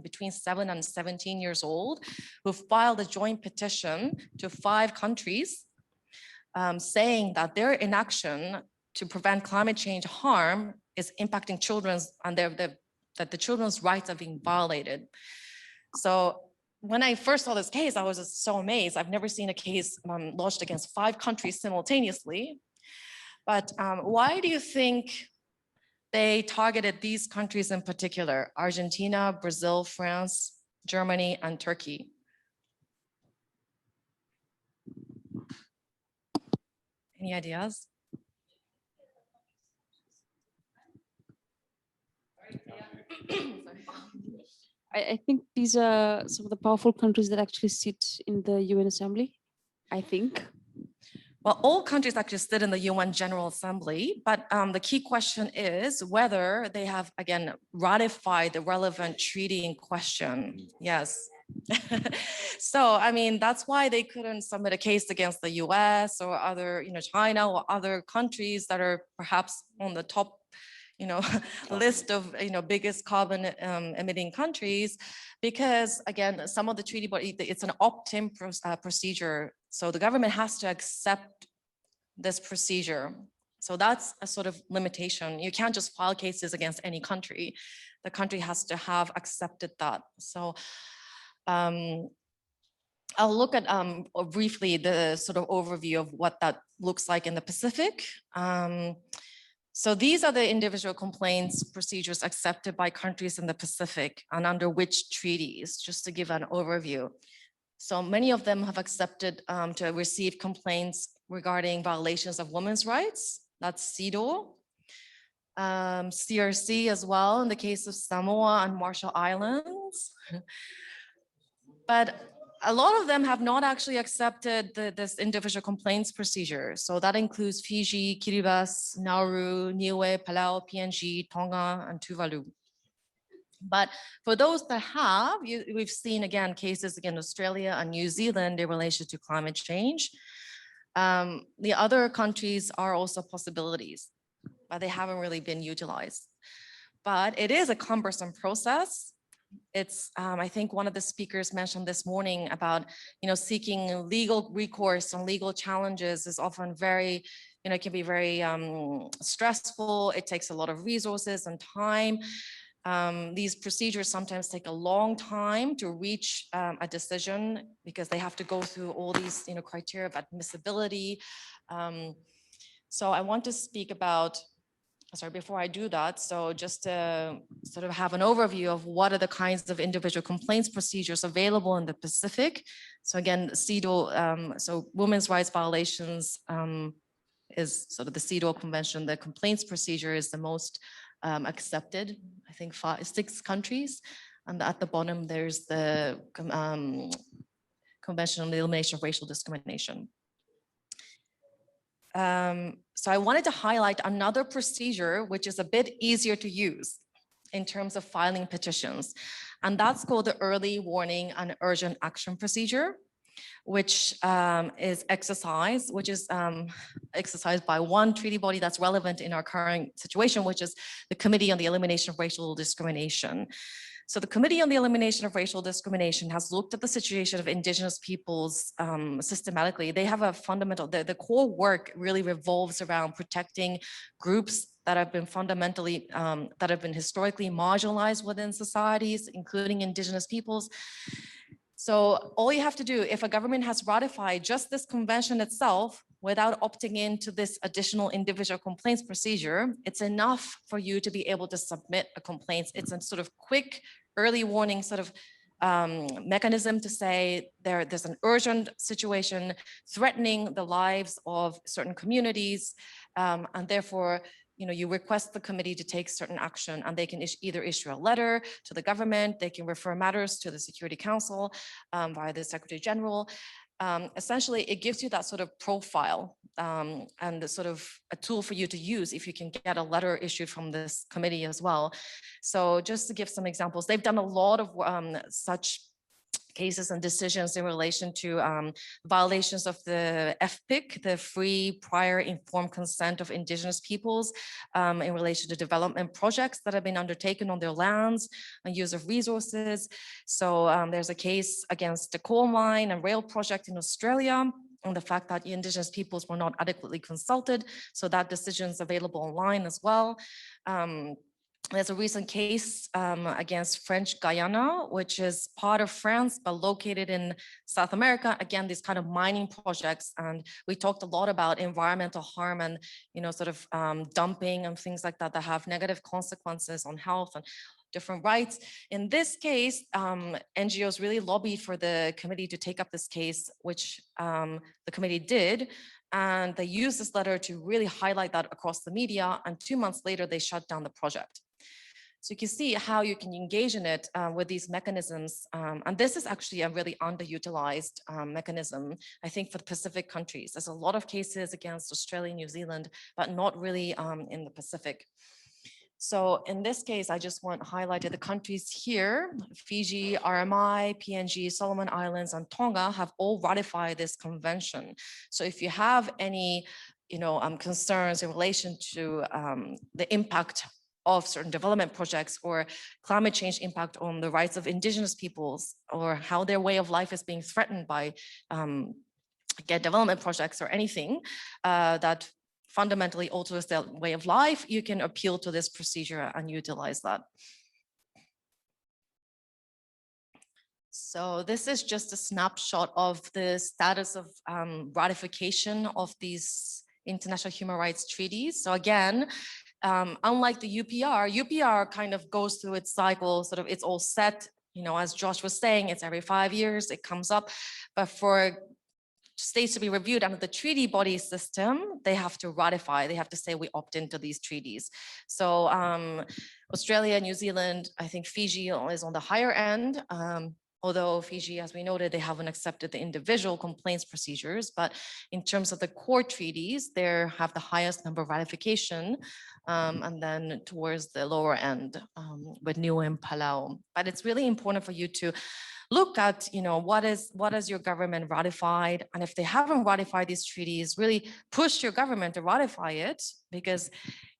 S4: between 7 and 17 years old, who filed a joint petition to 5 countries saying that their inaction to prevent climate change harm is impacting children's, and that the children's rights are being violated. So when I first saw this case, I was just so amazed. I've never seen a case lodged against 5 countries simultaneously. But why do you think they targeted these countries in particular? Argentina, Brazil, France, Germany, and Turkey. Any ideas?
S5: I think these are some of the powerful countries that actually sit in the UN Assembly, I think.
S4: Well, all countries actually sit in the UN General Assembly, but the key question is whether they have, again, ratified the relevant treaty in question. Yes. So, I mean, that's why they couldn't submit a case against the US or other, China or other countries that are perhaps on the top, list of, biggest carbon emitting countries, because again, some of the treaty body, it's an opt-in procedure. So the government has to accept this procedure. So that's a sort of limitation. You can't just file cases against any country. The country has to have accepted that. So I'll look at briefly the sort of overview of what that looks like in the Pacific. So these are the individual complaints procedures accepted by countries in the Pacific and under which treaties, just to give an overview. So many of them have accepted to receive complaints regarding violations of women's rights. That's CEDAW. CRC as well in the case of Samoa and Marshall Islands. But a lot of them have not actually accepted this individual complaints procedure. So that includes Fiji, Kiribati, Nauru, Niue, Palau, PNG, Tonga, and Tuvalu. But for those that have, we've seen again cases in Australia and New Zealand in relation to climate change. The other countries are also possibilities, but they haven't really been utilized. But it is a cumbersome process. It's, I think one of the speakers mentioned this morning about, seeking legal recourse and legal challenges is often very, it can be very stressful. It takes a lot of resources and time. These procedures sometimes take a long time to reach a decision because they have to go through all these, criteria of admissibility. So I want to speak about, sorry, before I do that, so just to sort of have an overview of what are the kinds of individual complaints procedures available in the Pacific. So again, CEDAW, so women's rights violations is sort of the CEDAW Convention. The complaints procedure is the most accepted, I think 6 countries. And at the bottom, there's the Convention on the Elimination of Racial Discrimination. So I wanted to highlight another procedure which is a bit easier to use in terms of filing petitions. And that's called the Early Warning and Urgent Action Procedure, which is exercised by one treaty body that's relevant in our current situation, which is the Committee on the Elimination of Racial Discrimination. So the Committee on the Elimination of Racial Discrimination has looked at the situation of Indigenous peoples systematically. They have a fundamental, the core work really revolves around protecting groups that have been fundamentally, that have been historically marginalized within societies, including Indigenous peoples. So all you have to do, if a government has ratified just this convention itself, without opting into this additional individual complaints procedure, it's enough for you to be able to submit a complaint. It's a sort of quick early warning sort of mechanism to say there's an urgent situation threatening the lives of certain communities, and therefore, you request the committee to take certain action, and they can either issue a letter to the government, they can refer matters to the Security Council via the Secretary General. Essentially, it gives you that sort of profile and the sort of a tool for you to use if you can get a letter issued from this committee as well. So just to give some examples, they've done a lot of such cases and decisions in relation to violations of the FPIC, the Free Prior Informed Consent of Indigenous Peoples, in relation to development projects that have been undertaken on their lands and use of resources. So there's a case against the coal mine and rail project in Australia on the fact that Indigenous peoples were not adequately consulted. So that decision is available online as well. There's a recent case against French Guyana, which is part of France, but located in South America. Again, these kind of mining projects. And we talked a lot about environmental harm and, sort of dumping and things like that that have negative consequences on health and different rights. In this case, NGOs really lobbied for the committee to take up this case, which the committee did. And they used this letter to really highlight that across the media. And 2 months later, they shut down the project. So you can see how you can engage in it with these mechanisms. And this is actually a really underutilized mechanism, I think, for the Pacific countries. There's a lot of cases against Australia and New Zealand, but not really in the Pacific. So in this case, I just want highlighted the countries here, Fiji, RMI, PNG, Solomon Islands, and Tonga have all ratified this convention. So if you have any concerns in relation to the impact of certain development projects or climate change impact on the rights of indigenous peoples, or how their way of life is being threatened by development projects or anything that fundamentally alters their way of life, you can appeal to this procedure and utilize that. So this is just a snapshot of the status of ratification of these international human rights treaties. So again, unlike the UPR kind of goes through its cycle, sort of it's all set, you know, as Josh was saying, it's every 5 years, it comes up. But for states to be reviewed under the treaty body system, they have to ratify, they have to say we opt into these treaties. So Australia, New Zealand, I think Fiji is on the higher end. Although Fiji, as we noted, they haven't accepted the individual complaints procedures, but in terms of the core treaties, they have the highest number of ratification, and then towards the lower end with Niue and Palau. But it's really important for you to look at, you know, what has your government ratified, and if they haven't ratified these treaties, really push your government to ratify it, because,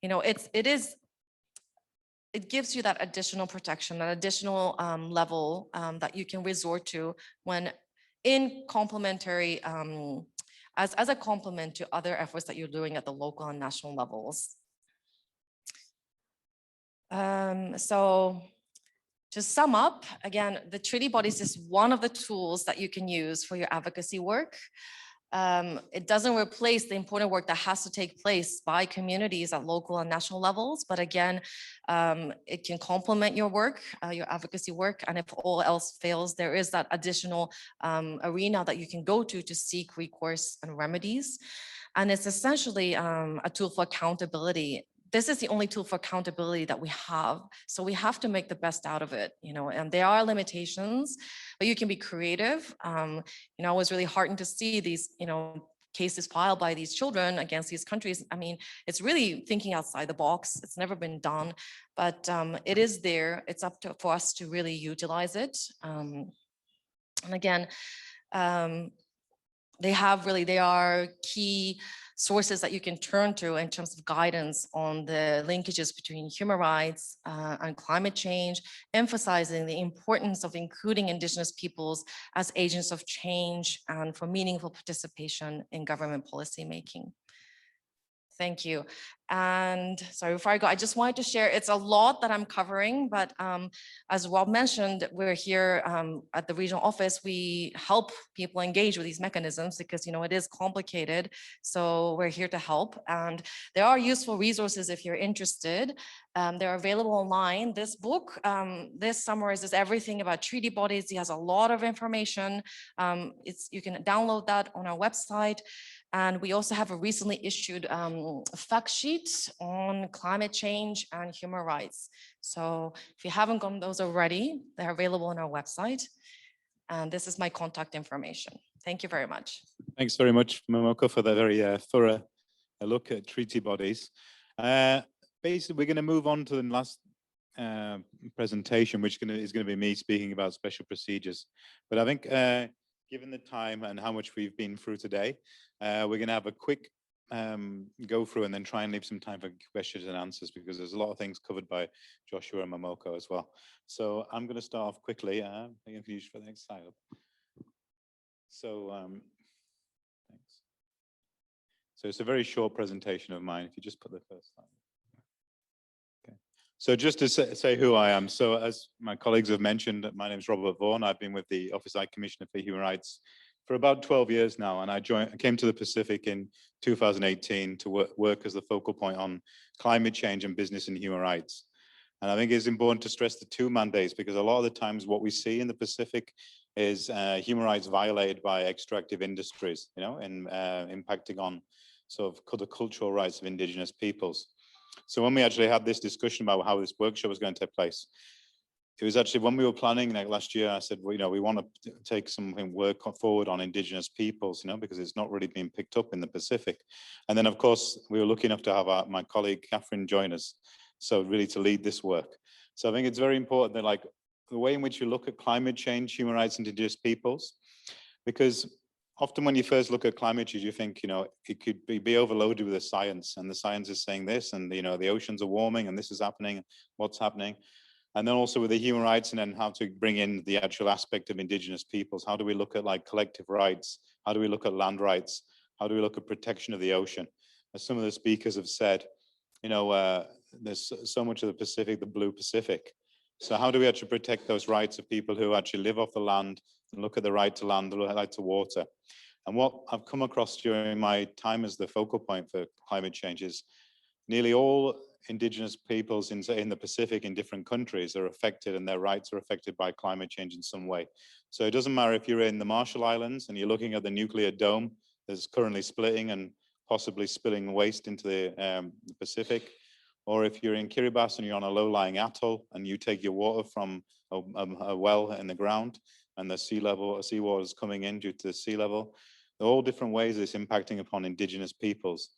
S4: you know, it gives you that additional protection, that additional level that you can resort to when in complementary, as a complement to other efforts that you're doing at the local and national levels. So to sum up, again, the treaty bodies is one of the tools that you can use for your advocacy work. It doesn't replace the important work that has to take place by communities at local and national levels, but again, it can complement your work, your advocacy work, and if all else fails, there is that additional arena that you can go to seek recourse and remedies. And it's essentially a tool for accountability. This is the only tool for accountability that we have. So we have to make the best out of it, you know, and there are limitations, but you can be creative. You know, I was really heartened to see these, you know, cases filed by these children against these countries. I mean, it's really thinking outside the box. It's never been done, but it is there. It's up to for us to really utilize it. And again, they are key sources that you can turn to in terms of guidance on the linkages between human rights and climate change, emphasizing the importance of including Indigenous peoples as agents of change and for meaningful participation in government policy making. Thank you. And sorry, before I go, I just wanted to share, it's a lot that I'm covering, but as Rob mentioned, we're here at the regional office, we help people engage with these mechanisms because, you know, it is complicated. So we're here to help. And there are useful resources if you're interested. They're available online. This book, this summarizes everything about treaty bodies. It has a lot of information. You can download that on our website. And we also have a recently issued fact sheet on climate change and human rights. So if you haven't gotten those already, they're available on our website. And this is my contact information. Thank you very much.
S2: Thanks very much, Momoko, for that very thorough look at treaty bodies. Basically, we're going to move on to the last presentation, which is going to be me speaking about special procedures. But I think given the time and how much we've been through today, we're going to have a quick go through and then try and leave some time for questions and answers, because there's a lot of things covered by Joshua and Momoko as well. So I'm going to start off quickly. Thank you for the next slide. So thanks. So it's a very short presentation of mine. If you just put the first slide. Okay. So just to say who I am. So as my colleagues have mentioned, my name is Robert Vaughan. I've been with the Office High Commissioner for Human Rights for about 12 years now, and I came to the Pacific in 2018 to work as the focal point on climate change and business and human rights. And I think it's important to stress the two mandates, because a lot of the times what we see in the Pacific is human rights violated by extractive industries, you know, and impacting on sort of the cultural rights of Indigenous peoples. So when we actually had this discussion about how this workshop was going to take place, it was actually when we were planning like last year, I said, well, you know, we want to take something work forward on Indigenous peoples, you know, because it's not really being picked up in the Pacific. And then, of course, we were lucky enough to have my colleague Catherine join us, so really to lead this work. So I think it's very important that, like, the way in which you look at climate change, human rights, Indigenous peoples, because often when you first look at climate change, you think, it could be overloaded with the science, and the science is saying this, and, the oceans are warming, and this is happening, what's happening. And then also with the human rights, and then how to bring in the actual aspect of Indigenous peoples. How do we look at like collective rights? How do we look at land rights? How do we look at protection of the ocean? As some of the speakers have said, there's so much of the Pacific, the blue Pacific. So how do we actually protect those rights of people who actually live off the land and look at the right to land, the right to water? And what I've come across during my time as the focal point for climate change is nearly all Indigenous peoples in the Pacific in different countries are affected, and their rights are affected by climate change in some way. So it doesn't matter if you're in the Marshall Islands and you're looking at the nuclear dome that's currently splitting and possibly spilling waste into the Pacific, or if you're in Kiribati and you're on a low-lying atoll and you take your water from a well in the ground and the seawater is coming in due to the sea level. There are all different ways it's impacting upon Indigenous peoples.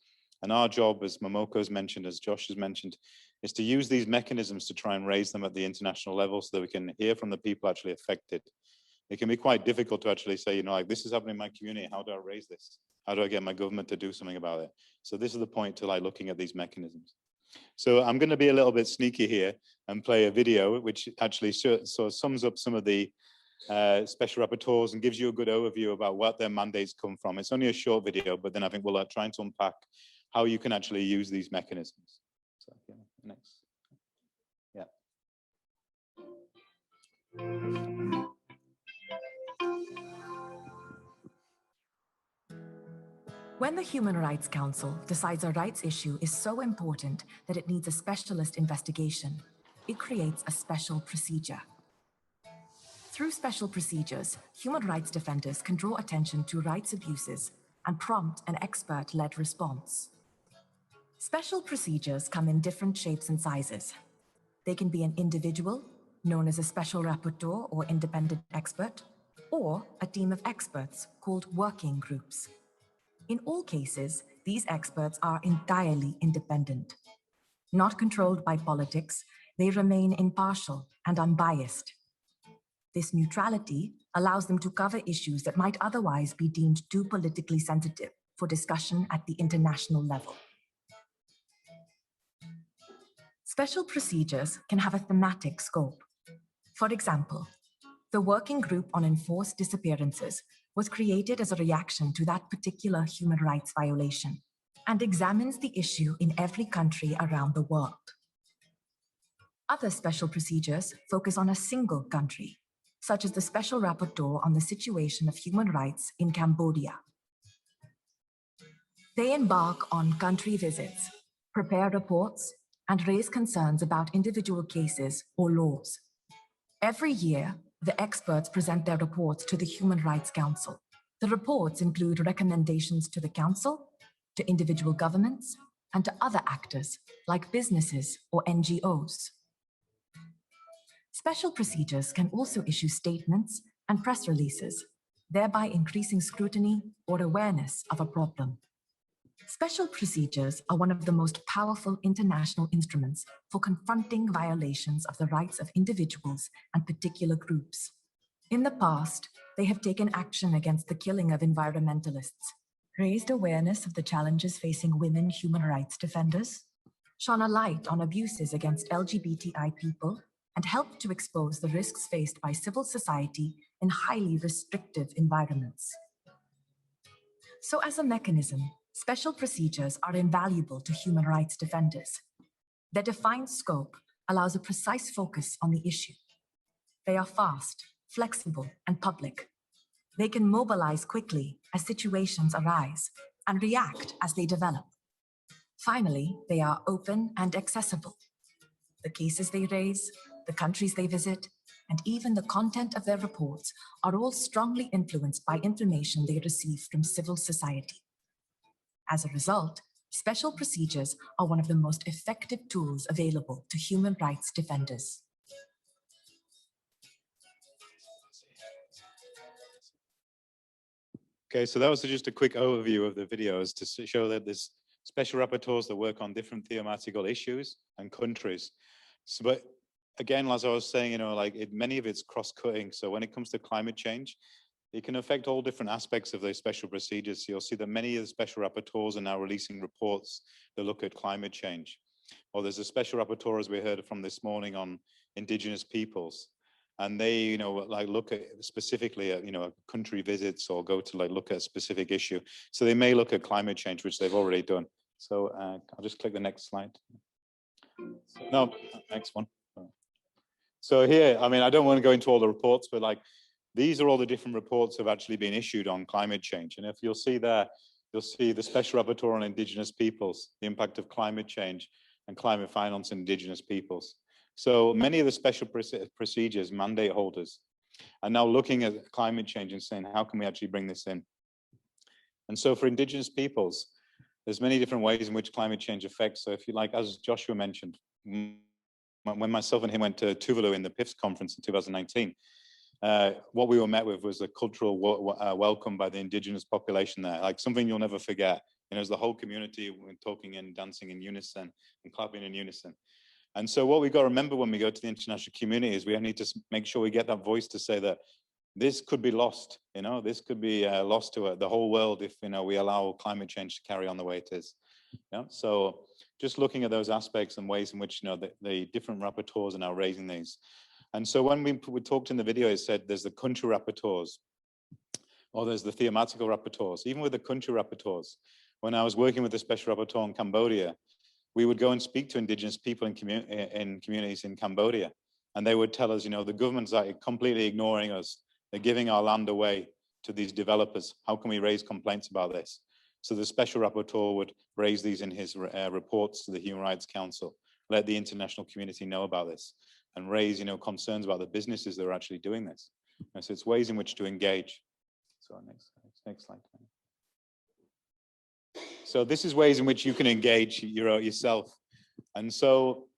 S2: And our job, as Momoko's mentioned, as Josh has mentioned, is to use these mechanisms to try and raise them at the international level so that we can hear from the people actually affected. It can be quite difficult to actually say, like, this is happening in my community, how do I raise this? How do I get my government to do something about it? So this is the point to like looking at these mechanisms. So I'm going to be a little bit sneaky here and play a video which actually sort of sums up some of the special rapporteurs and gives you a good overview about what their mandates come from. It's only a short video, but then I think we'll try to unpack how you can actually use these mechanisms. So, yeah, next. Yeah.
S6: When the Human Rights Council decides a rights issue is so important that it needs a specialist investigation, it creates a special procedure. Through special procedures, human rights defenders can draw attention to rights abuses and prompt an expert-led response. Special procedures come in different shapes and sizes. They can be an individual, known as a special rapporteur or independent expert, or a team of experts called working groups. In all cases, these experts are entirely independent. Not controlled by politics, they remain impartial and unbiased. This neutrality allows them to cover issues that might otherwise be deemed too politically sensitive for discussion at the international level. Special procedures can have a thematic scope. For example, the Working Group on Enforced Disappearances was created as a reaction to that particular human rights violation and examines the issue in every country around the world. Other special procedures focus on a single country, such as the Special Rapporteur on the situation of human rights in Cambodia. They embark on country visits, prepare reports, and raise concerns about individual cases or laws. Every year, the experts present their reports to the Human Rights Council. The reports include recommendations to the Council, to individual governments, and to other actors like businesses or NGOs. Special procedures can also issue statements and press releases, thereby increasing scrutiny or awareness of a problem. Special procedures are one of the most powerful international instruments for confronting violations of the rights of individuals and particular groups. In the past, they have taken action against the killing of environmentalists, raised awareness of the challenges facing women human rights defenders, shone a light on abuses against LGBTI people, and helped to expose the risks faced by civil society in highly restrictive environments. So as a mechanism, special procedures are invaluable to human rights defenders. Their defined scope allows a precise focus on the issue. They are fast, flexible, and public. They can mobilize quickly as situations arise and react as they develop. Finally, they are open and accessible. The cases they raise, the countries they visit, and even the content of their reports are all strongly influenced by information they receive from civil society. As a result, special procedures are one of the most effective tools available to human rights defenders.
S2: Okay, so that was just a quick overview of the videos to show that there's special rapporteurs that work on different thematical issues and countries. So, but again, as I was saying, like many of it's cross-cutting. So when it comes to climate change, it can affect all different aspects of those special procedures. So you'll see that many of the special rapporteurs are now releasing reports that look at climate change. Or there's a special rapporteur, as we heard from this morning, on Indigenous peoples. And they, you know, like look at specifically at, you know, country visits or go to like look at a specific issue. So they may look at climate change, which they've already done. So I'll just click the next slide. No, next one. So here, I mean, I don't want to go into all the reports, but like, these are all the different reports that have actually been issued on climate change. And if you'll see there, you'll see the Special Rapporteur on Indigenous Peoples, the impact of climate change and climate finance in Indigenous peoples. So many of the special procedures, mandate holders, are now looking at climate change and saying, how can we actually bring this in? And so for Indigenous peoples, there's many different ways in which climate change affects. So if you like, as Joshua mentioned, when myself and him went to Tuvalu in the PIFS conference in 2019, what we were met with was a cultural welcome by the Indigenous population there, like something you'll never forget. You know, as the whole community talking and dancing in unison and clapping in unison. And so what we've got to remember when we go to the international community is we need to make sure we get that voice to say that this could be lost, you know, this could be lost to the whole world if, you know, we allow climate change to carry on the way it is. Yeah, so just looking at those aspects and ways in which, you know, the different rapporteurs are now raising these. And so when we talked in the video, it said there's the country rapporteurs, or there's the thematical rapporteurs. Even with the country rapporteurs, when I was working with the special rapporteur in Cambodia, we would go and speak to Indigenous people in communities in Cambodia, and they would tell us, you know, the government's like completely ignoring us. They're giving our land away to these developers. How can we raise complaints about this? So the special rapporteur would raise these in his reports to the Human Rights Council, let the international community know about this, and raise, you know, concerns about the businesses that are actually doing this. And so it's ways in which to engage. So next slide. So this is ways in which you can engage yourself. And so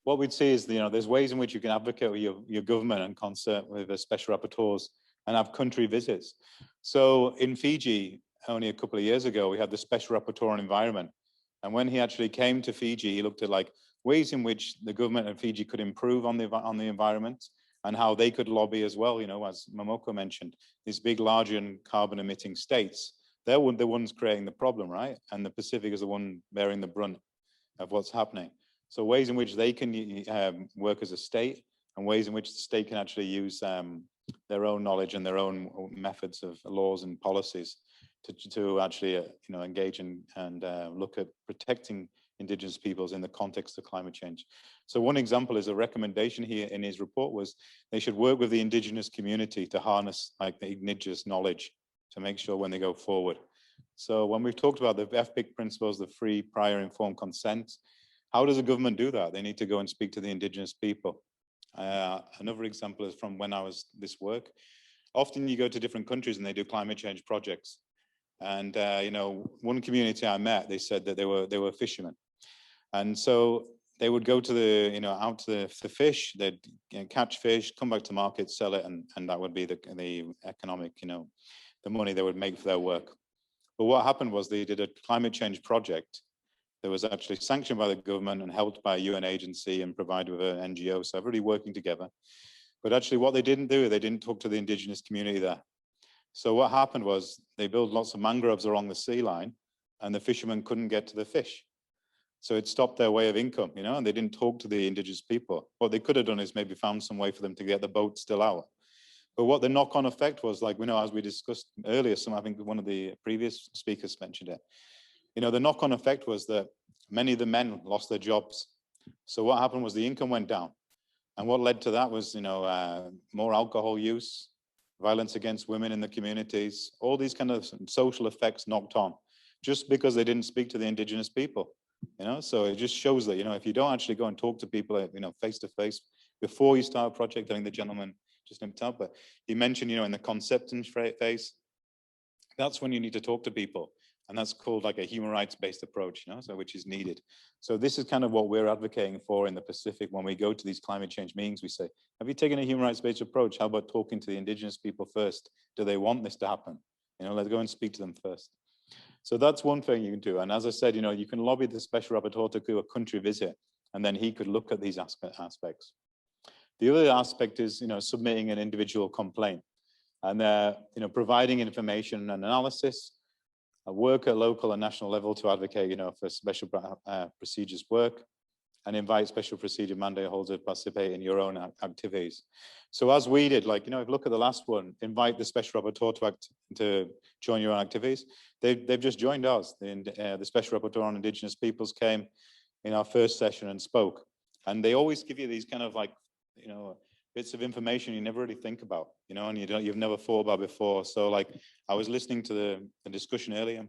S2: what we'd see is, you know, there's ways in which you can advocate with your government and concert with the special rapporteurs and have country visits. So in Fiji, only a couple of years ago, we had the special rapporteur on environment. And when he actually came to Fiji, he looked at like ways in which the government of Fiji could improve on the environment and how they could lobby as well. You know, as Momoko mentioned, these big, larger and carbon emitting states, they're the ones creating the problem, right? And the Pacific is the one bearing the brunt of what's happening. So ways in which they can work as a state, and ways in which the state can actually use their own knowledge and their own methods of laws and policies to actually you know, engage and look at protecting Indigenous peoples in the context of climate change. So one example is a recommendation here in his report was they should work with the Indigenous community to harness like the Indigenous knowledge to make sure when they go forward. So when we've talked about the FPIC principles, the free, prior, informed consent, how does the government do that? They need to go and speak to the Indigenous people. Another example is from when I was this work. Often you go to different countries and they do climate change projects. And you know, one community I met, they said that they were fishermen. And so they would go to the, you know, out to the fish, they'd catch fish, come back to market, sell it, and that would be the economic, you know, the money they would make for their work. But what happened was they did a climate change project that was actually sanctioned by the government and helped by a UN agency and provided with an NGO, so everybody working together. But actually what they didn't do, they didn't talk to the Indigenous community there. So what happened was they built lots of mangroves along the sea line and the fishermen couldn't get to the fish. So it stopped their way of income, you know, and they didn't talk to the Indigenous people. What they could have done is maybe found some way for them to get the boat still out. But what the knock-on effect was, like, we know, as we discussed earlier, I think one of the previous speakers mentioned it, you know, the knock-on effect was that many of the men lost their jobs. So what happened was the income went down. And what led to that was, you know, more alcohol use, violence against women in the communities, all these kind of social effects knocked on, just because they didn't speak to the Indigenous people, you know. So it just shows that, you know, if you don't actually go and talk to people, you know, face to face before you start a project. I think the gentleman just nipped up, but he mentioned, you know, in the conception phase, that's when you need to talk to people. And that's called like a human rights-based approach, you know, so which is needed. So this is kind of what we're advocating for in the Pacific. When we go to these climate change meetings, we say, have you taken a human rights-based approach? How about talking to the Indigenous people first? Do they want this to happen? You know, let's go and speak to them first. So that's one thing you can do. And as I said, you know, you can lobby the special rapporteur to do a country visit, and then he could look at these aspects. The other aspect is, you know, submitting an individual complaint. And you know, providing information and analysis, work at local and national level to advocate, you know, for special procedures work, and invite special procedure mandate holders to participate in your own activities. So as we did, like, you know, if you look at the last one, invite the special rapporteur to join your own activities. They've just joined us. The special rapporteur on Indigenous peoples came in our first session and spoke. And they always give you these kind of like, you know, bits of information you never really think about, you know, and you've never thought about before. So like, I was listening to the discussion earlier,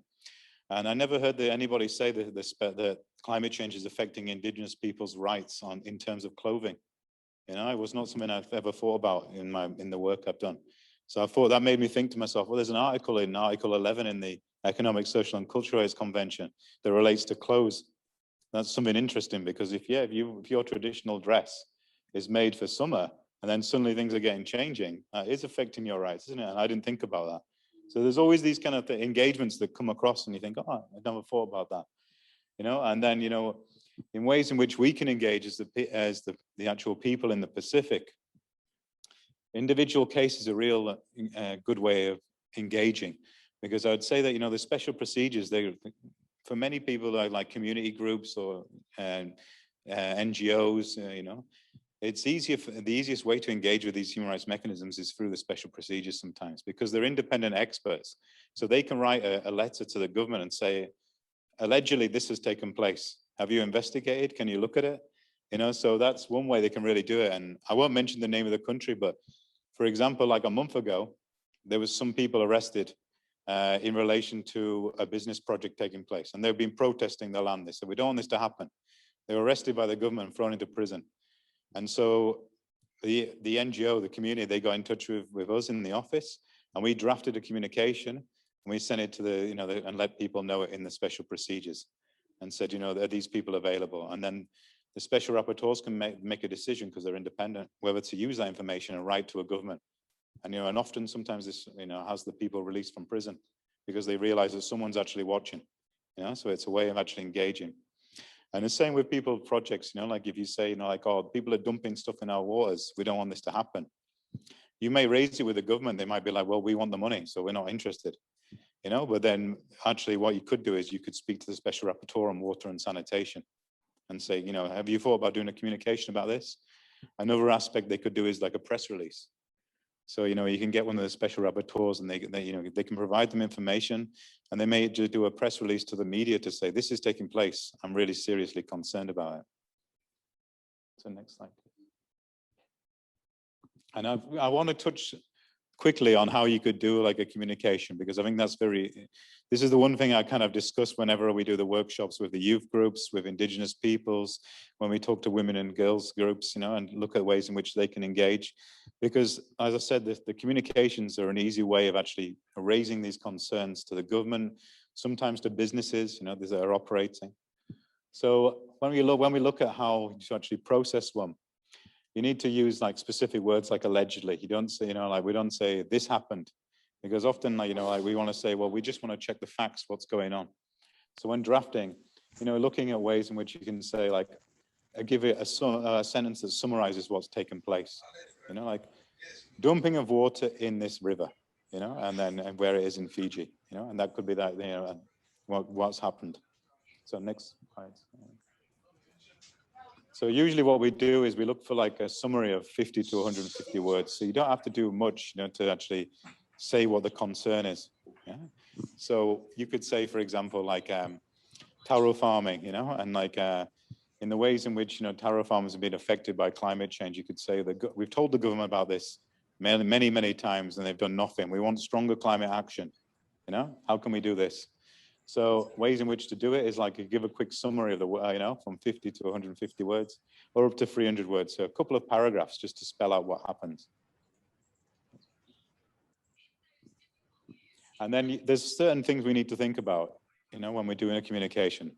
S2: and I never heard anybody say that climate change is affecting Indigenous people's rights in terms of clothing. You know, it was not something I've ever thought about in the work I've done. So I thought that made me think to myself, well, there's an article in Article 11 in the Economic, Social and Cultural Rights Convention that relates to clothes. That's something interesting, because if your traditional dress is made for summer, and then suddenly things are changing, that is affecting your rights, isn't it? And I didn't think about that. So there's always these kind of engagements that come across, and you think, oh, I never thought about that, you know. And then, you know, in ways in which we can engage as the actual people in the Pacific, individual cases are a real good way of engaging, because I would say that, you know, the special procedures, for many people like community groups or NGOs, you know, it's easier. The easiest way to engage with these human rights mechanisms is through the special procedures sometimes, because they're independent experts. So they can write a letter to the government and say, allegedly this has taken place. Have you investigated? Can you look at it? You know, so that's one way they can really do it. And I won't mention the name of the country, but for example, like a month ago, there was some people arrested in relation to a business project taking place, and they've been protesting the land. They said, we don't want this to happen. They were arrested by the government and thrown into prison. And so the NGO, the community, they got in touch with us in the office, and we drafted a communication, and we sent it to and let people know it in the special procedures, and said, you know, are these people available? And then the special rapporteurs can make a decision, because they're independent, whether to use that information and write to a government. And, you know, and often sometimes this, you know, has the people released from prison because they realize that someone's actually watching, you know, so it's a way of actually engaging. And the same with people projects, you know, like if you say, you know, like, oh, people are dumping stuff in our waters, we don't want this to happen. You may raise it with the government. They might be like, well, we want the money, so we're not interested, you know. But then actually what you could do is you could speak to the special rapporteur on water and sanitation and say, you know, have you thought about doing a communication about this? Another aspect they could do is like a press release. So, you know, you can get one of the special rapporteurs, and they you know, they can provide them information, and they may just do a press release to the media to say, this is taking place. I'm really seriously concerned about it. So next slide, please. And I want to touch quickly on how you could do like a communication, because I think that's this is the one thing I kind of discuss whenever we do the workshops with the youth groups, with Indigenous peoples, when we talk to women and girls groups, you know, and look at ways in which they can engage. Because as I said, the communications are an easy way of actually raising these concerns to the government, sometimes to businesses, you know, that are operating. So when we look at how to actually process one, you need to use like specific words like allegedly. You don't say, you know, like we don't say this happened, because often, like, you know, like we want to say, well, we just want to check the facts, what's going on. So when drafting, you know, looking at ways in which you can say, like, give it a sentence that summarizes what's taken place, you know, like dumping of water in this river, you know, and where it is in Fiji, you know, and that could be that, you know, what's happened. So next slide. So usually what we do is we look for like a summary of 50 to 150 words. So you don't have to do much, you know, to actually say what the concern is. Yeah. So you could say, for example, like taro farming, you know, and like in the ways in which, you know, taro farmers have been affected by climate change, you could say that we've told the government about this many, many times, and they've done nothing. We want stronger climate action. You know, how can we do this? So ways in which to do it is like give a quick summary of the, you know, from 50 to 150 words or up to 300 words. So a couple of paragraphs just to spell out what happens. And then there's certain things we need to think about, you know, when we're doing a communication.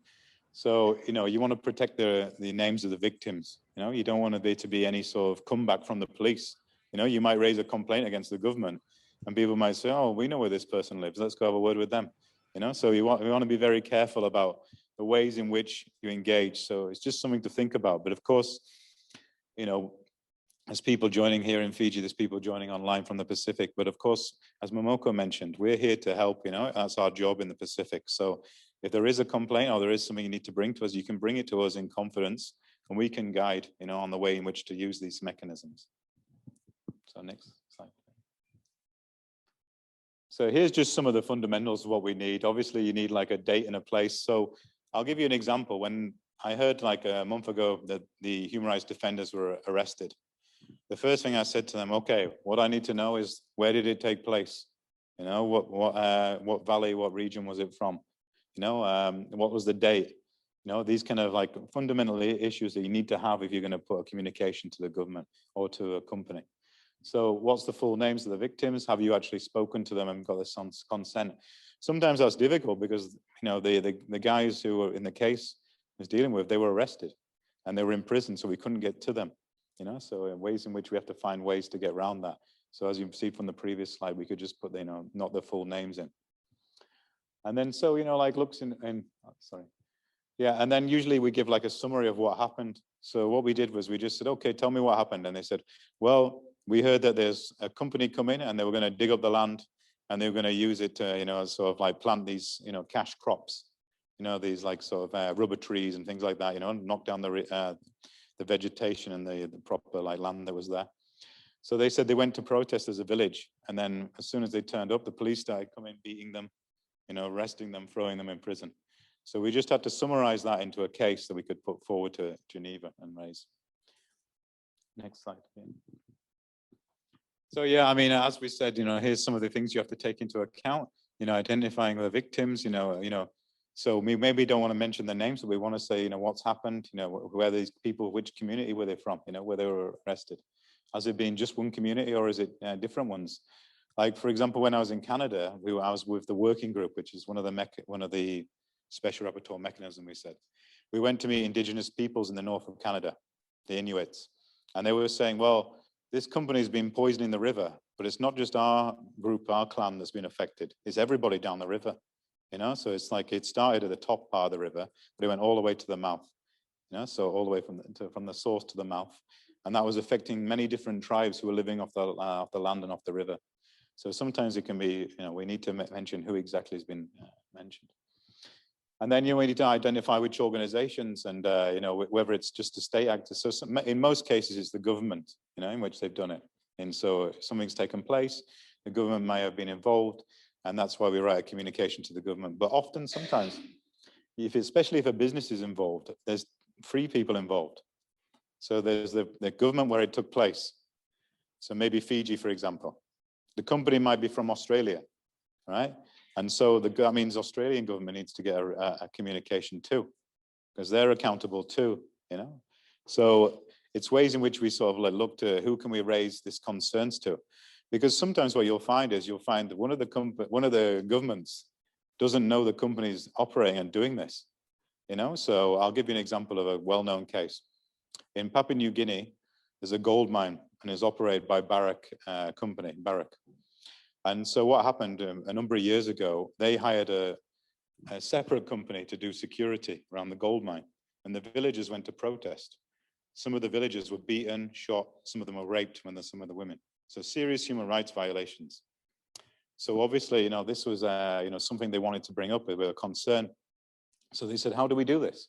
S2: So, you know, you want to protect the names of the victims. You know, you don't want there to be any sort of comeback from the police. You know, you might raise a complaint against the government and people might say, oh, we know where this person lives. Let's go have a word with them. You know, so we want to be very careful about the ways in which you engage. So it's just something to think about. But of course, you know, There's people joining here in Fiji, there's people joining online from the Pacific. But of course, as Momoko mentioned, we're here to help, that's our job in the Pacific. So if there is a complaint or there is something you need to bring to us, you can bring it to us in confidence and we can guide, on the way in which to use these mechanisms. So next slide. So here's just some of the fundamentals of what we need. Obviously, you need like a date and a place. So I'll give you an example. When I heard like a month ago that the human rights defenders were arrested, the first thing I said to them, okay, what I need to know is where did it take place? What valley, what region was it from? What was the date? These kind of like fundamental issues that you need to have if you're going to put a communication to the government or to a company. So what's the full names of the victims? Have you actually spoken to them and got this consent? Sometimes that's difficult because, the guys who were in the case I was dealing with, they were arrested and they were in prison, so we couldn't get to them. So ways in which we have to find ways to get around that. So as you see from the previous slide, we could just put, not the full names in. And then, so, like looks sorry. Yeah, and then usually we give like a summary of what happened. So what we did was we just said, okay, tell me what happened. And they said, well, we heard that there's a company coming and they were going to dig up the land and they were going to use it to, sort of like plant these, cash crops, these like sort of rubber trees and things like that, knock down the vegetation and the proper like land that was there. So they said they went to protest as a village. And then as soon as they turned up, the police started coming, beating them, arresting them, throwing them in prison. So we just had to summarize that into a case that we could put forward to Geneva and raise. Next slide. So yeah, I mean, as we said, here's some of the things you have to take into account, identifying the victims, so we maybe don't want to mention the names, but we want to say, what's happened, where these people, which community were they from, where they were arrested. Has it been just one community or is it different ones? Like, for example, when I was in Canada, I was with the working group, which is one of the special rapporteur mechanism, we said. We went to meet Indigenous peoples in the north of Canada, the Inuits. And they were saying, well, this company's been poisoning the river, but it's not just our group, our clan that's been affected. It's everybody down the river. So it's like it started at the top part of the river, but it went all the way to the mouth. So all the way from the source to the mouth, and that was affecting many different tribes who were living off the land and off the river. So sometimes it can be, we need to mention who exactly has been mentioned, and then we need to identify which organizations and whether it's just a state actor. So in most cases, it's the government, in which they've done it, and so something's taken place, the government may have been involved. And that's why we write a communication to the government. But often, sometimes, especially if a business is involved, there's 3 people involved. So there's the government where it took place. So maybe Fiji, for example. The company might be from Australia, right? And so that means Australian government needs to get a communication too, because they're accountable too, So it's ways in which we sort of look to who can we raise this concerns to. Because sometimes what you'll find that one of the governments doesn't know the company's operating and doing this, So I'll give you an example of a well-known case. In Papua New Guinea, there's a gold mine and is operated by Barrick company, Barrick. And so what happened a number of years ago, they hired a separate company to do security around the gold mine, and the villagers went to protest. Some of the villagers were beaten, shot, some of them were raped, and some of the women. So serious human rights violations. So obviously, this was, something they wanted to bring up with a concern. So they said, how do we do this?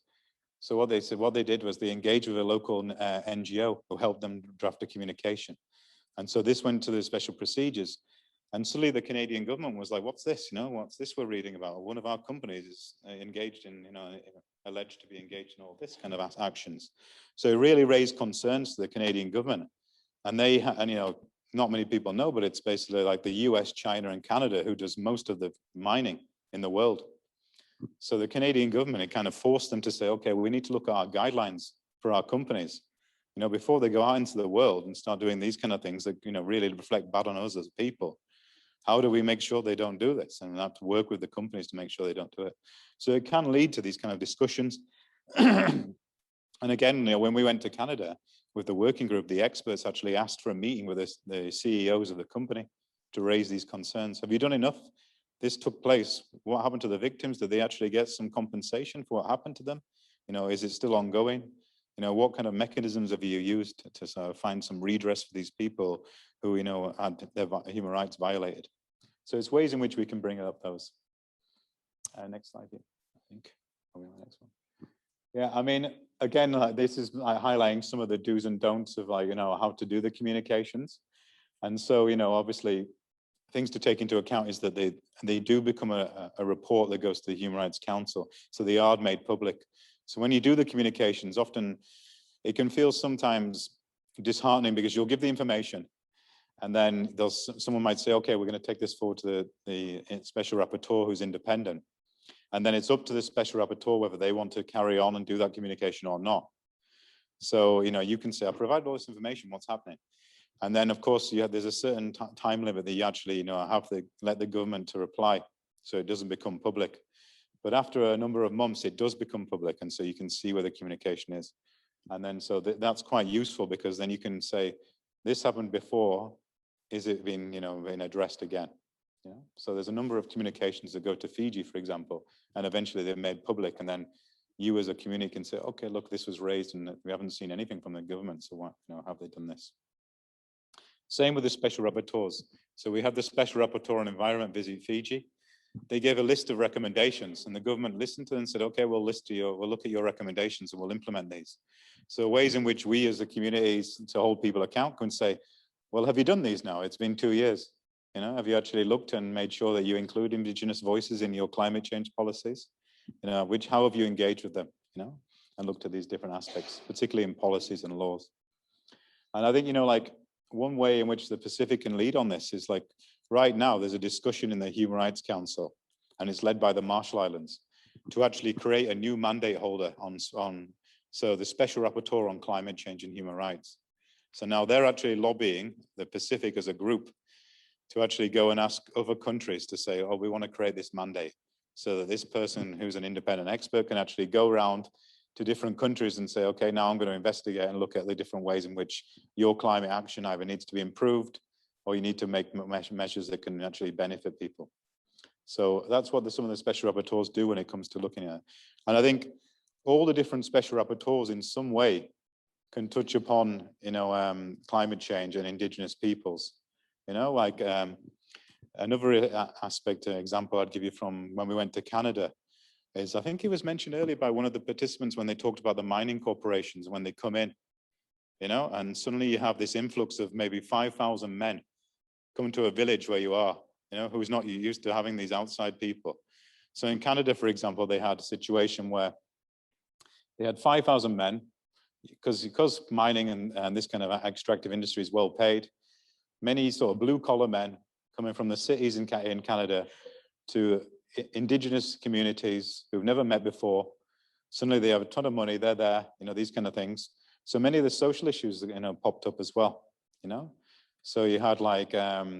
S2: So what they did was they engaged with a local NGO who helped them draft a communication. And so this went to the special procedures. And suddenly the Canadian government was like, what's this? What's this we're reading about? One of our companies is engaged in, alleged to be engaged in all this kind of actions. So it really raised concerns to the Canadian government. And not many people know, but it's basically like the US, China, and Canada who does most of the mining in the world. So the Canadian government, it kind of forced them to say, okay, we need to look at our guidelines for our companies, before they go out into the world and start doing these kind of things that, really reflect bad on us as people. How do we make sure they don't do this? And we have to work with the companies to make sure they don't do it. So it can lead to these kind of discussions. And again, when we went to Canada, with the working group, the experts actually asked for a meeting with the CEOs of the company to raise these concerns. Have you done enough? This took place. What happened to the victims? Did they actually get some compensation for what happened to them? Is it still ongoing? what kind of mechanisms have you used to sort of find some redress for these people who, had their human rights violated? So it's ways in which we can bring up those. Next slide, I think. Are we on the next one? Yeah, I mean, again, this is highlighting some of the do's and don'ts of how to do the communications. And so, obviously, things to take into account is that they do become a report that goes to the Human Rights Council. So they are made public. So when you do the communications, often it can feel sometimes disheartening because you'll give the information and then someone might say, okay, we're going to take this forward to the special rapporteur who's independent. And then it's up to the special rapporteur whether they want to carry on and do that communication or not. So, you can say, I'll provide all this information, what's happening? And then, of course, there's a certain time limit that you actually, have to let the government to reply so it doesn't become public. But after a number of months, it does become public. And so you can see where the communication is. And then so that's quite useful because then you can say, this happened before, is it been addressed again? So there's a number of communications that go to Fiji, for example, and eventually they're made public. And then you as a community can say, okay, look, this was raised and we haven't seen anything from the government. So what, have they done this? Same with the special rapporteurs. So we had the special rapporteur on environment visit Fiji. They gave a list of recommendations and the government listened to them and said, okay, we'll look at your recommendations and we'll implement these. So ways in which we as a community to hold people account can say, well, have you done these now? It's been 2 years. Have you actually looked and made sure that you include Indigenous voices in your climate change policies? How have you engaged with them, and looked at these different aspects, particularly in policies and laws. And I think, one way in which the Pacific can lead on this is right now there's a discussion in the Human Rights Council, and it's led by the Marshall Islands, to actually create a new mandate holder so the Special Rapporteur on Climate Change and Human Rights. So now they're actually lobbying the Pacific as a group to actually go and ask other countries to say, oh, we want to create this mandate so that this person who's an independent expert can actually go around to different countries and say, okay, now I'm going to investigate and look at the different ways in which your climate action either needs to be improved or you need to make measures that can actually benefit people. So that's what some of the special rapporteurs do when it comes to looking at it. And I think all the different special rapporteurs in some way can touch upon, climate change and Indigenous peoples. Another example I'd give you from when we went to Canada is, I think it was mentioned earlier by one of the participants when they talked about the mining corporations, when they come in, and suddenly you have this influx of maybe 5,000 men coming to a village where you are, who's not used to having these outside people. So in Canada, for example, they had a situation where they had 5,000 men, because mining and this kind of extractive industry is well paid. Many sort of blue collar men coming from the cities in Canada to Indigenous communities who've never met before. Suddenly they have a ton of money, they're there, these kind of things. So many of the social issues, popped up as well, So you had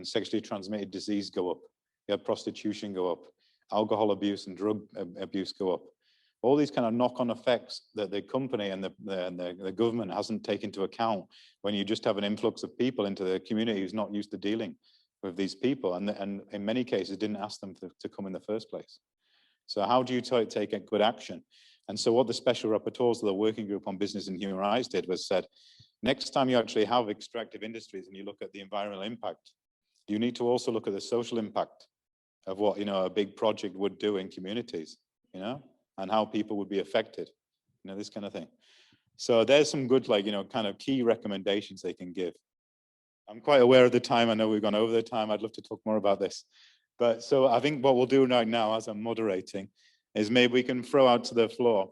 S2: sexually transmitted disease go up, you had prostitution go up, alcohol abuse and drug abuse go up. All these kind of knock-on effects that the company and the government hasn't taken into account when you just have an influx of people into the community who's not used to dealing with these people, and in many cases didn't ask them to come in the first place. So how do you take a good action? And so what the special rapporteurs of the Working Group on Business and Human Rights did was said, next time you actually have extractive industries and you look at the environmental impact, you need to also look at the social impact of what a big project would do in communities, and how people would be affected, this kind of thing. So there's some good, kind of key recommendations they can give. I'm quite aware of the time. I know we've gone over the time. I'd love to talk more about this. But so I think what we'll do right now, as I'm moderating, is maybe we can throw out to the floor,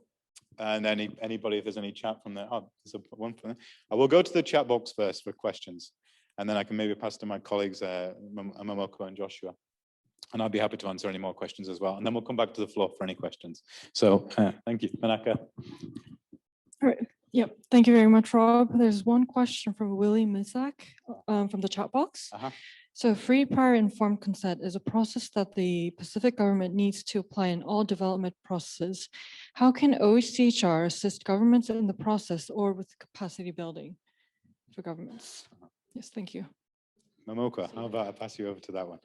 S2: and anybody, if there's any chat from there. Oh, there's one from there. I will go to the chat box first for questions, and then I can maybe pass to my colleagues, Momoko and Joshua. And I'll be happy to answer any more questions as well. And then we'll come back to the floor for any questions. So thank you, Manaka.
S7: All right. Yep. Thank you very much, Rob. There's one question from Willie Mizak from the chat box. So free, prior, informed consent is a process that the Pacific government needs to apply in all development processes. How can OHCHR assist governments in the process or with capacity building for governments? Yes, thank you.
S2: Momoko, how about I pass you over to that one?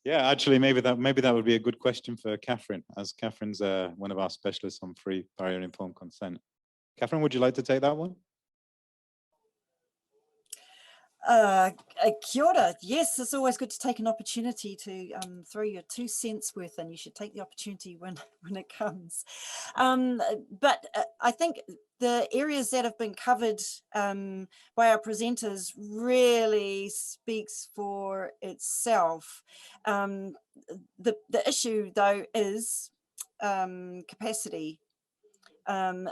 S2: Yeah, actually, maybe that would be a good question for Catherine, as Catherine's one of our specialists on free, prior, and informed consent. Catherine, would you like to take that one?
S1: Kia ora. Yes, it's always good to take an opportunity to throw your 2 cents worth, and you should take the opportunity when it comes. But I think the areas that have been covered by our presenters really speaks for itself. The issue, though, is capacity.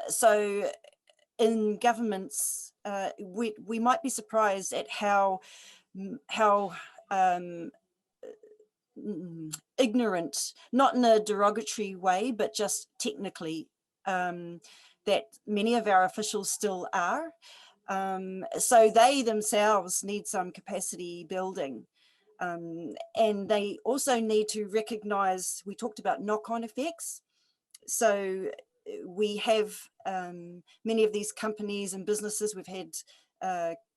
S1: So in governments, we might be surprised at how ignorant, not in a derogatory way, but just technically, that many of our officials still are. So they themselves need some capacity building. And they also need to recognize, we talked about knock-on effects. So we have many of these companies and businesses, we've had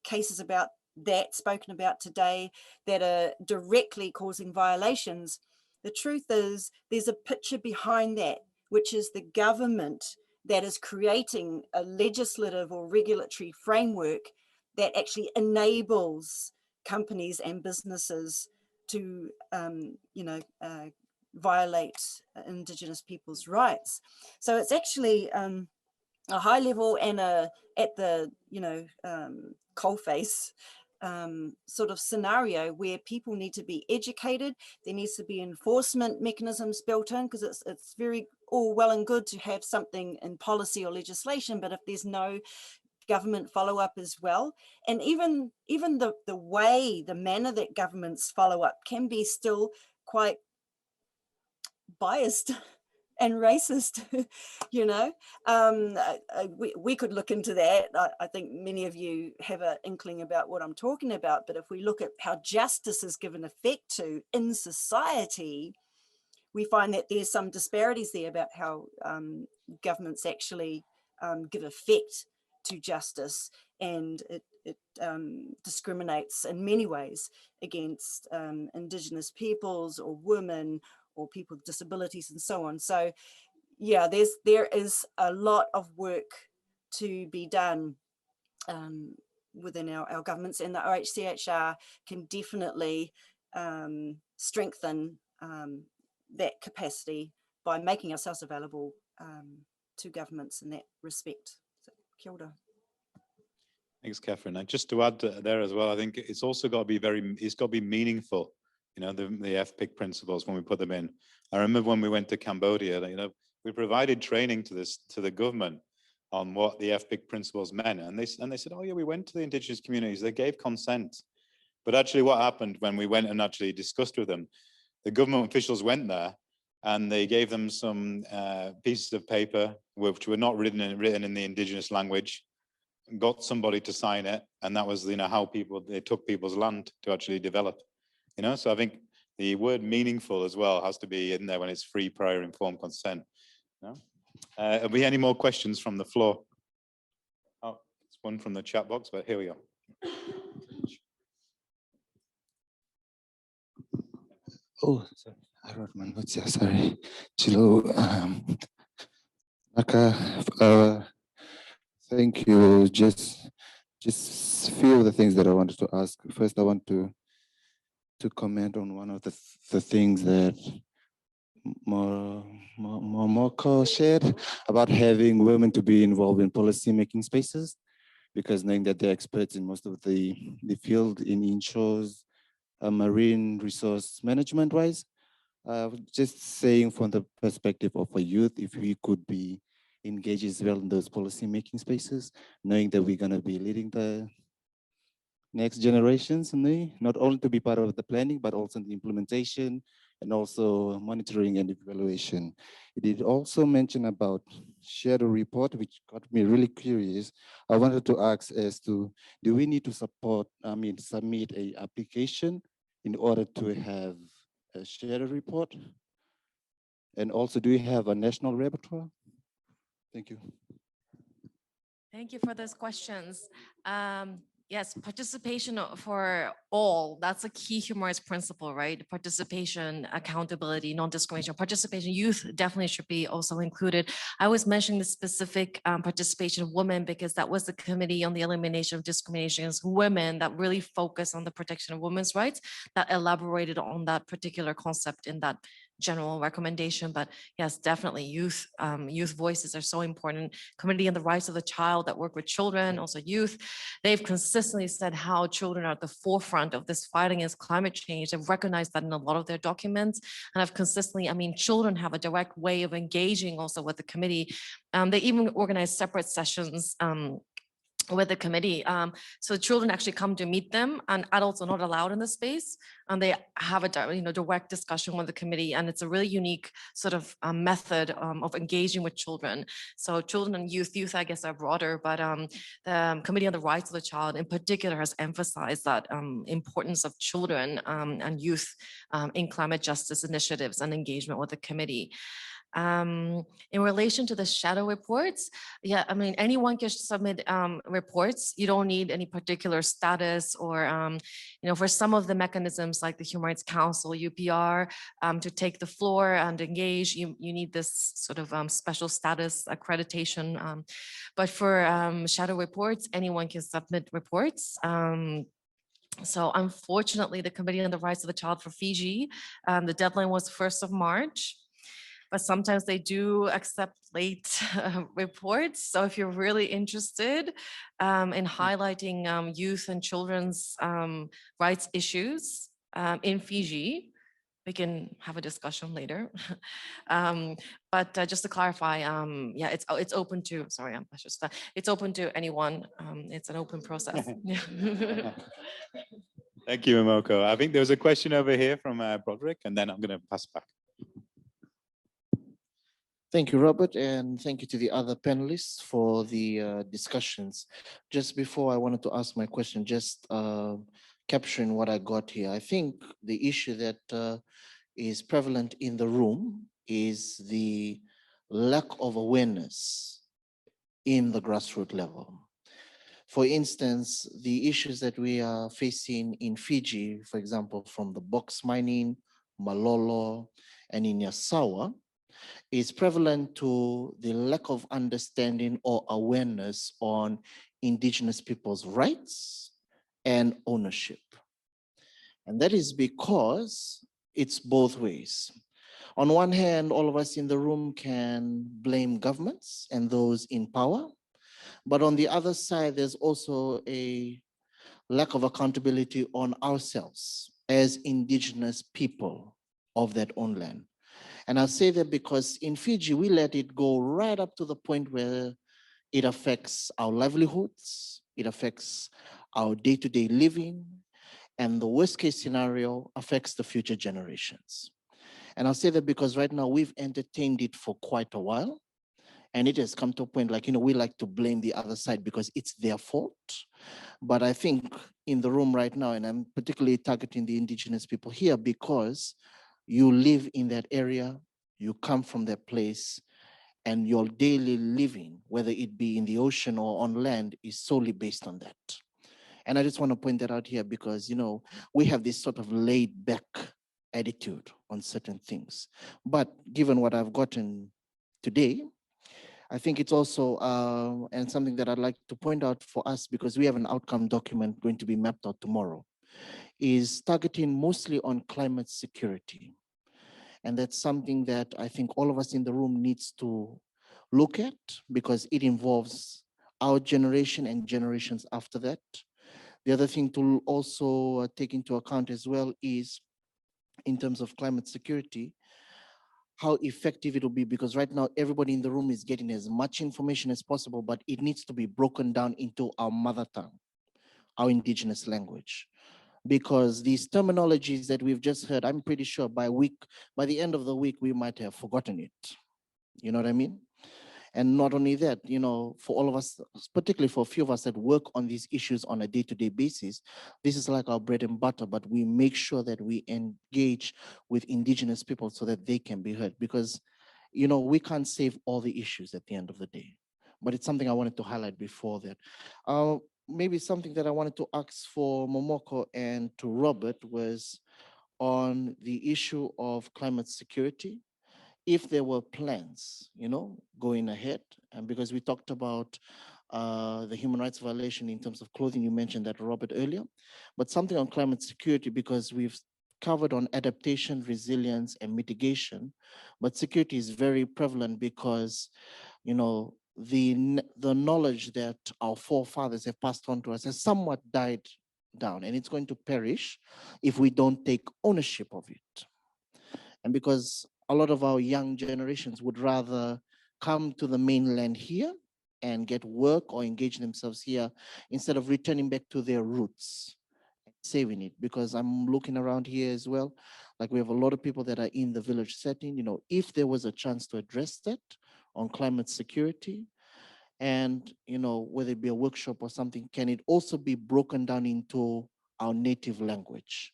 S1: cases about that spoken about today that are directly causing violations. The truth is there's a picture behind that, which is the government that is creating a legislative or regulatory framework that actually enables companies and businesses to, violate Indigenous people's rights. So it's actually a high level and at the coalface sort of scenario where people need to be educated. There needs to be enforcement mechanisms built in, because it's very all well and good to have something in policy or legislation, but if there's no government follow-up as well, and even the manner that governments follow up can be still quite biased and racist, we could look into that. I think many of you have an inkling about what I'm talking about, but if we look at how justice is given effect to in society, we find that there's some disparities there about how governments actually give effect to justice, and it discriminates in many ways against Indigenous peoples or women or people with disabilities and so on. So yeah, there is a lot of work to be done within our governments, and the OHCHR can definitely strengthen that capacity by making ourselves available to governments in that respect. So, kia ora.
S2: Thanks, Catherine. And just to add there as well, I think it's also got to be it's got to be meaningful. The FPIC principles when we put them in. I remember when we went to Cambodia, we provided training to the government on what the FPIC principles meant, and they said, oh yeah, we went to the Indigenous communities, they gave consent. But actually, what happened when we went and actually discussed with them, the government officials went there and they gave them some pieces of paper which were not written in the Indigenous language, got somebody to sign it, and that was how they took people's land to actually develop. So I think the word meaningful as well has to be in there when it's free, prior, informed consent. Have we any more questions from the floor? Oh, it's one from the chat box, but here we go.
S8: Oh, sorry. I wrote my notes here, sorry. Chilo, thank you. Just a few of the things that I wanted to ask. First, I want to comment on one of the things that Momoko shared about having women to be involved in policy-making spaces, because knowing that they're experts in most of the field in inshores, marine resource management-wise. Just saying from the perspective of a youth, if we could be engaged as well in those policy-making spaces, knowing that we're going to be leading the next generations, not only to be part of the planning, but also in the implementation and also monitoring and evaluation. It did also mention about share a report, which got me really curious. I wanted to ask as to, do we need to submit a application in order to have a share a report? And also, do we have a national repertoire? Thank you.
S4: Thank you for those questions. Yes, participation for all. That's a key human rights principle, right? Participation, accountability, non-discrimination, participation. Youth definitely should be also included. I was mentioning the specific participation of women because that was the Committee on the Elimination of Discrimination Against Women that really focused on the protection of women's rights, that elaborated on that particular concept in that general recommendation. But yes, definitely youth voices are so important. Committee on the Rights of the Child that work with children, also youth. They've consistently said how children are at the forefront of this fight against climate change. They've recognized that in a lot of their documents, and have consistently, I mean, children have a direct way of engaging also with the committee. They even organize separate sessions with the committee. So children actually come to meet them, and adults are not allowed in the space, and they have a direct discussion with the committee, and it's a really unique sort of method of engaging with children. So children and youth I guess are broader, but the Committee on the Rights of the Child in particular has emphasized that importance of children and youth in climate justice initiatives and engagement with the committee. In relation to the shadow reports, yeah, I mean, anyone can submit reports. You don't need any particular status or, for some of the mechanisms like the Human Rights Council, UPR, to take the floor and engage, you need this sort of special status accreditation. But for shadow reports, anyone can submit reports. So unfortunately, the Committee on the Rights of the Child for Fiji, the deadline was 1st of March. But sometimes they do accept late reports. So if you're really interested in highlighting youth and children's rights issues in Fiji, we can have a discussion later. But just to clarify, yeah, it's open to, sorry, it's open to anyone. It's an open process.
S2: Thank you, Momoko. I think there was a question over here from Broderick, and then I'm going to pass back.
S9: Thank you, Robert, and thank you to the other panelists for the discussions. Just before I wanted to ask my question, just capturing what I got here, I think the issue that is prevalent in the room is the lack of awareness in the grassroots level. For instance, the issues that we are facing in Fiji, for example, from the box mining, Malolo, and in Yasawa, is prevalent to the lack of understanding or awareness on Indigenous people's rights and ownership. And that is because it's both ways. On one hand, all of us in the room can blame governments and those in power, but on the other side, there's also a lack of accountability on ourselves as Indigenous people of that own land. And I'll say that because in Fiji, we let it go right up to the point where it affects our livelihoods, it affects our day-to-day living, and the worst case scenario affects the future generations. And I'll say that because right now we've entertained it for quite a while, and it has come to a point like, we like to blame the other side because it's their fault. But I think in the room right now, and I'm particularly targeting the Indigenous people here because you live in that area, you come from that place, and your daily living, whether it be in the ocean or on land, is solely based on that. And I just want to point that out here because, we have this sort of laid back attitude on certain things. But given what I've gotten today, I think it's also, and something that I'd like to point out for us, because we have an outcome document going to be mapped out tomorrow, is targeting mostly on climate security. And that's something that I think all of us in the room needs to look at because it involves our generation and generations after that. The other thing to also take into account as well is in terms of climate security, how effective it will be, because right now everybody in the room is getting as much information as possible, but it needs to be broken down into our mother tongue, our Indigenous language. Because these terminologies that we've just heard, I'm pretty sure by the end of the week, we might have forgotten it. You know what I mean? And not only that, for all of us, particularly for a few of us that work on these issues on a day-to-day basis, this is like our bread and butter, but we make sure that we engage with Indigenous people so that they can be heard because, we can't save all the issues at the end of the day. But it's something I wanted to highlight before that. maybe something that I wanted to ask for Momoko and to Robert was on the issue of climate security. If there were plans, going ahead, and because we talked about the human rights violation in terms of clothing, you mentioned that, Robert, earlier, but something on climate security, because we've covered on adaptation, resilience, and mitigation, but security is very prevalent because, the knowledge that our forefathers have passed on to us has somewhat died down, and it's going to perish if we don't take ownership of it. And because a lot of our young generations would rather come to the mainland here and get work or engage themselves here instead of returning back to their roots, saving it. Because I'm looking around here as well, like we have a lot of people that are in the village setting. If there was a chance to address that on climate security, and whether it be a workshop or something, can it also be broken down into our native language?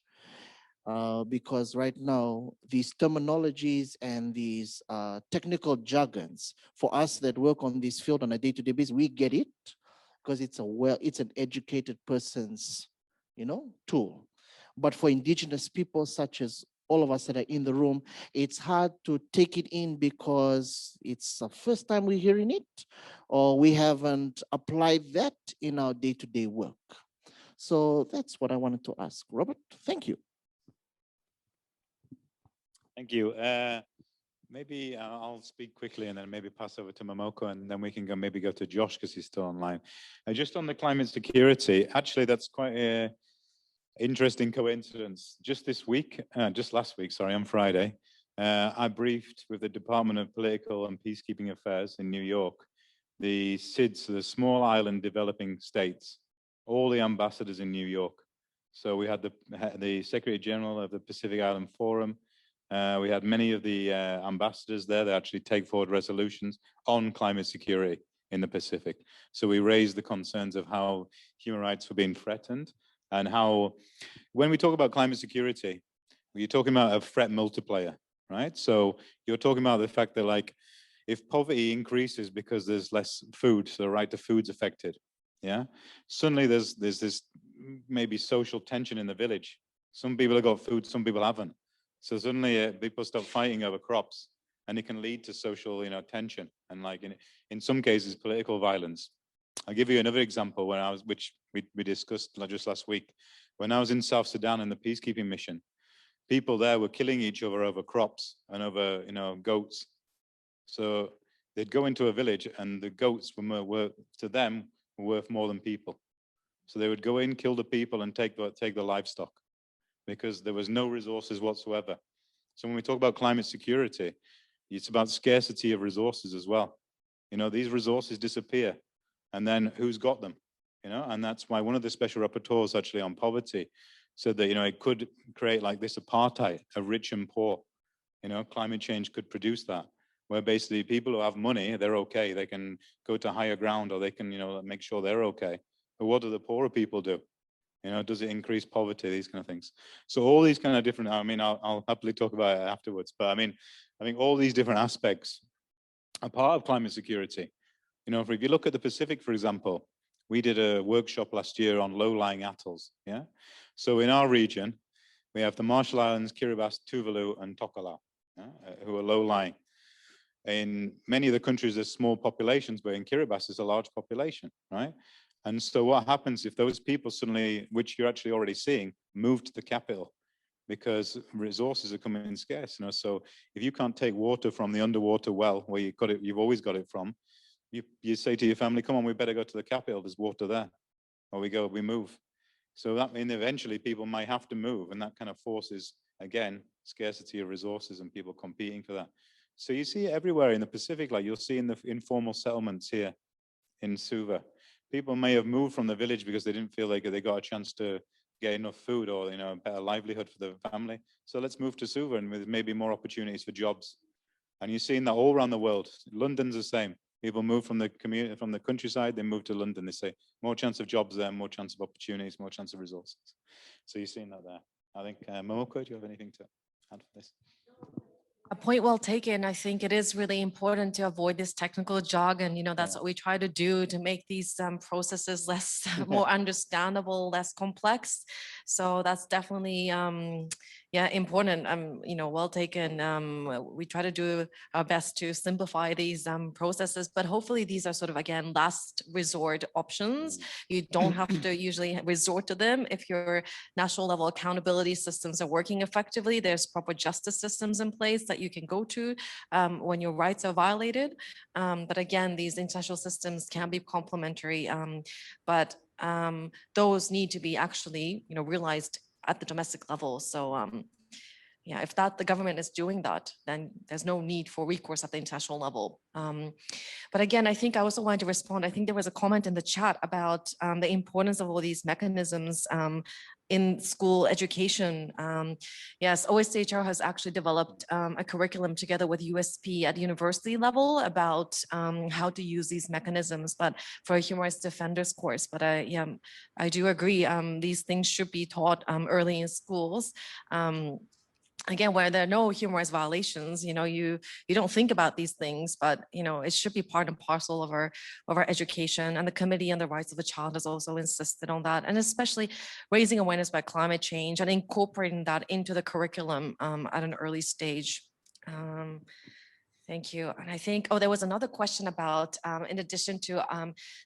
S9: Because right now, these terminologies and these technical jargons, for us that work on this field on a day-to-day basis, we get it because it's an educated person's, tool. But for indigenous people, such as all of us that are in the room, it's hard to take it in because it's the first time we're hearing it, or we haven't applied that in our day-to-day work. So that's what I wanted to ask. Robert, thank you.
S2: Thank you. Maybe I'll speak quickly and then maybe pass over to Momoko, and then we can maybe go to Josh because he's still online. Just on the climate security, actually, that's quite an interesting coincidence. Just last week, sorry, on Friday, I briefed with the Department of Political and Peacekeeping Affairs in New York, the SIDS, the Small Island Developing States, all the ambassadors in New York. So we had the Secretary General of the Pacific Island Forum. We had many of the ambassadors there that actually take forward resolutions on climate security in the Pacific. So we raised the concerns of how human rights were being threatened, and how, when we talk about climate security, you're talking about a threat multiplier, right? So you're talking about the fact that, like, if poverty increases because there's less food, so the right to food's affected, yeah, suddenly there's this maybe social tension in the village. Some people have got food, some people haven't. So suddenly people start fighting over crops, and it can lead to social, tension, and like in some cases, political violence. I'll give you another example which we discussed just last week. When I was in South Sudan in the peacekeeping mission, people there were killing each other over crops and over, goats. So they'd go into a village, and the goats were to them worth more than people. So they would go in, kill the people, and take the livestock, because there was no resources whatsoever. So when we talk about climate security, it's about scarcity of resources as well. These resources disappear, and then who's got them? And that's why one of the special rapporteurs actually on poverty said that, it could create like this apartheid of rich and poor. Climate change could produce that, where basically people who have money, they're okay. They can go to higher ground, or they can, make sure they're okay. But what do the poorer people do? Does it increase poverty? These kind of things. So all these kind of different, I'll happily talk about it afterwards. But I think all these different aspects are part of climate security. If you look at the Pacific, for example, we did a workshop last year on low-lying atolls. Yeah. So in our region, we have the Marshall Islands, Kiribati, Tuvalu, and Tokelau, who are low-lying. In many of the countries, there's small populations, but in Kiribati, there's a large population, right? And so what happens if those people suddenly, which you're actually already seeing, move to the capital because resources are coming in scarce? So if you can't take water from the underwater well where you've always got it from, you say to your family, come on, we better go to the capital, there's water there. Or we move. So that means eventually people might have to move, and that kind of forces, again, scarcity of resources and people competing for that. So you see it everywhere in the Pacific, like you'll see in the informal settlements here in Suva. People may have moved from the village because they didn't feel like they got a chance to get enough food or a better livelihood for the family. So let's move to Suva, and with maybe more opportunities for jobs. And you're seeing that all around the world. London's the same. People move from the community, from the countryside, they move to London. They say more chance of jobs there, more chance of opportunities, more chance of resources. So you're seeing that there. I think Momoko, do you have anything to add for this?
S4: A point well taken. I think it is really important to avoid this technical jargon. You know, that's what we try to do to make these processes less, more understandable, less complex. So that's definitely, yeah, important. You know, well taken. We try to do our best to simplify these processes, but hopefully these are sort of, again, last resort options. You don't have to usually resort to them if your national level accountability systems are working effectively. There's proper justice systems in place that you can go to when your rights are violated. But again, these international systems can be complementary, but those need to be actually, you know, realized at the domestic level. So yeah, if the government is doing that, then there's no need for recourse at the international level. But again, I think I also wanted to respond. I think there was a comment in the chat about the importance of all these mechanisms in school education. Yes, OHCHR has actually developed a curriculum together with USP at university level about how to use these mechanisms, but for a human rights defenders course. But yeah, I do agree, these things should be taught early in schools. Again, where there are no human rights violations, you know, you don't think about these things, but you know, it should be part and parcel of our education. And the Committee on the Rights of the Child has also insisted on that, and especially raising awareness about climate change and incorporating that into the curriculum at an early stage. Thank you. And I think, oh, there was another question about, in addition to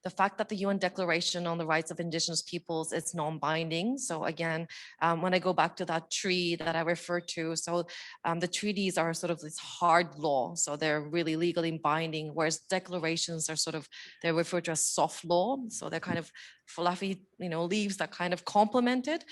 S4: the fact that the UN Declaration on the Rights of Indigenous Peoples is non-binding. So again, when I go back to that tree that I referred to, so the treaties are sort of this hard law. So they're really legally binding, whereas declarations are sort of, they're referred to as soft law. So they're kind of fluffy, you know, leaves that kind of complement it.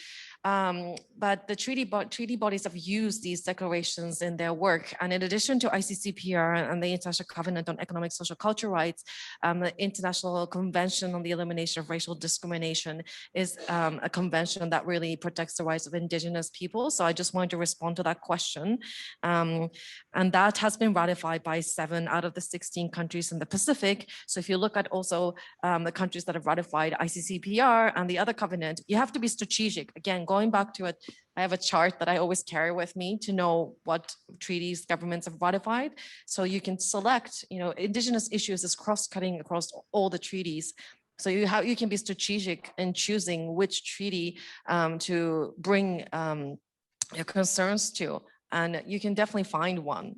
S4: But the treaty bodies have used these declarations in their work. And in addition to ICCPR and the International Covenant on Economic, Social, Cultural Rights, the International Convention on the Elimination of Racial Discrimination is a convention that really protects the rights of Indigenous people. So I just wanted to respond to that question. And that has been ratified by 7 out of the 16 countries in the Pacific. So if you look at also the countries that have ratified ICCPR and the other covenant, you have to be strategic. Again, going back to it, I have a chart that I always carry with me to know what treaties governments have ratified. So you can select, you know, Indigenous issues is cross-cutting across all the treaties. So you can be strategic in choosing which treaty to bring your concerns to. And you can definitely find one.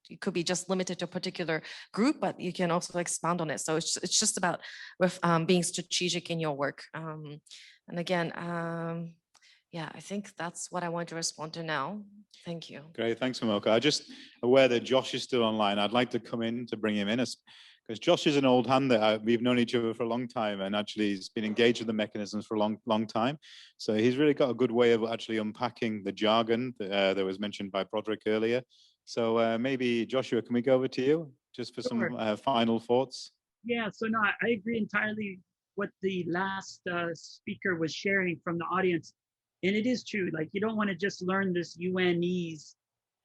S4: It could be just limited to a particular group, but you can also expand on it. So it's just about being strategic in your work. And again, yeah, I think that's what I want to respond to now. Thank you.
S2: Great, thanks, Momoko. I'm just aware that Josh is still online. I'd like to come in to bring him in, because Josh is an old hand that we've known each other for a long time, and actually he's been engaged with the mechanisms for a long time. So he's really got a good way of actually unpacking the jargon that was mentioned by Broderick earlier. So maybe Joshua, can we go over to you just for some final thoughts?
S3: Yeah, so no, I agree entirely what the last speaker was sharing from the audience. And it is true, like you don't want to just learn this UNese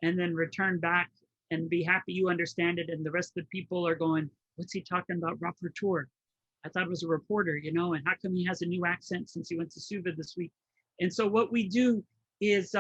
S3: and then return back and be happy you understand it. And the rest of the people are going, what's he talking about, rapporteur? I thought it was a reporter, you know, and how come he has a new accent since he went to Suva this week? And so what we do is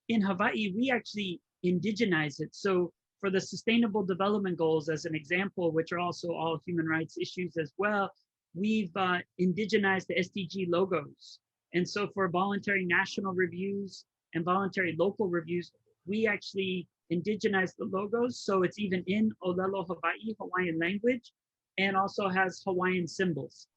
S3: in Hawaii, we actually indigenize it. So for the Sustainable Development Goals, as an example, which are also all human rights issues as well, we've indigenized the SDG logos. And so for voluntary national reviews and voluntary local reviews, we actually indigenize the logos. So it's even in Olelo Hawaii, Hawaiian language, and also has Hawaiian symbols.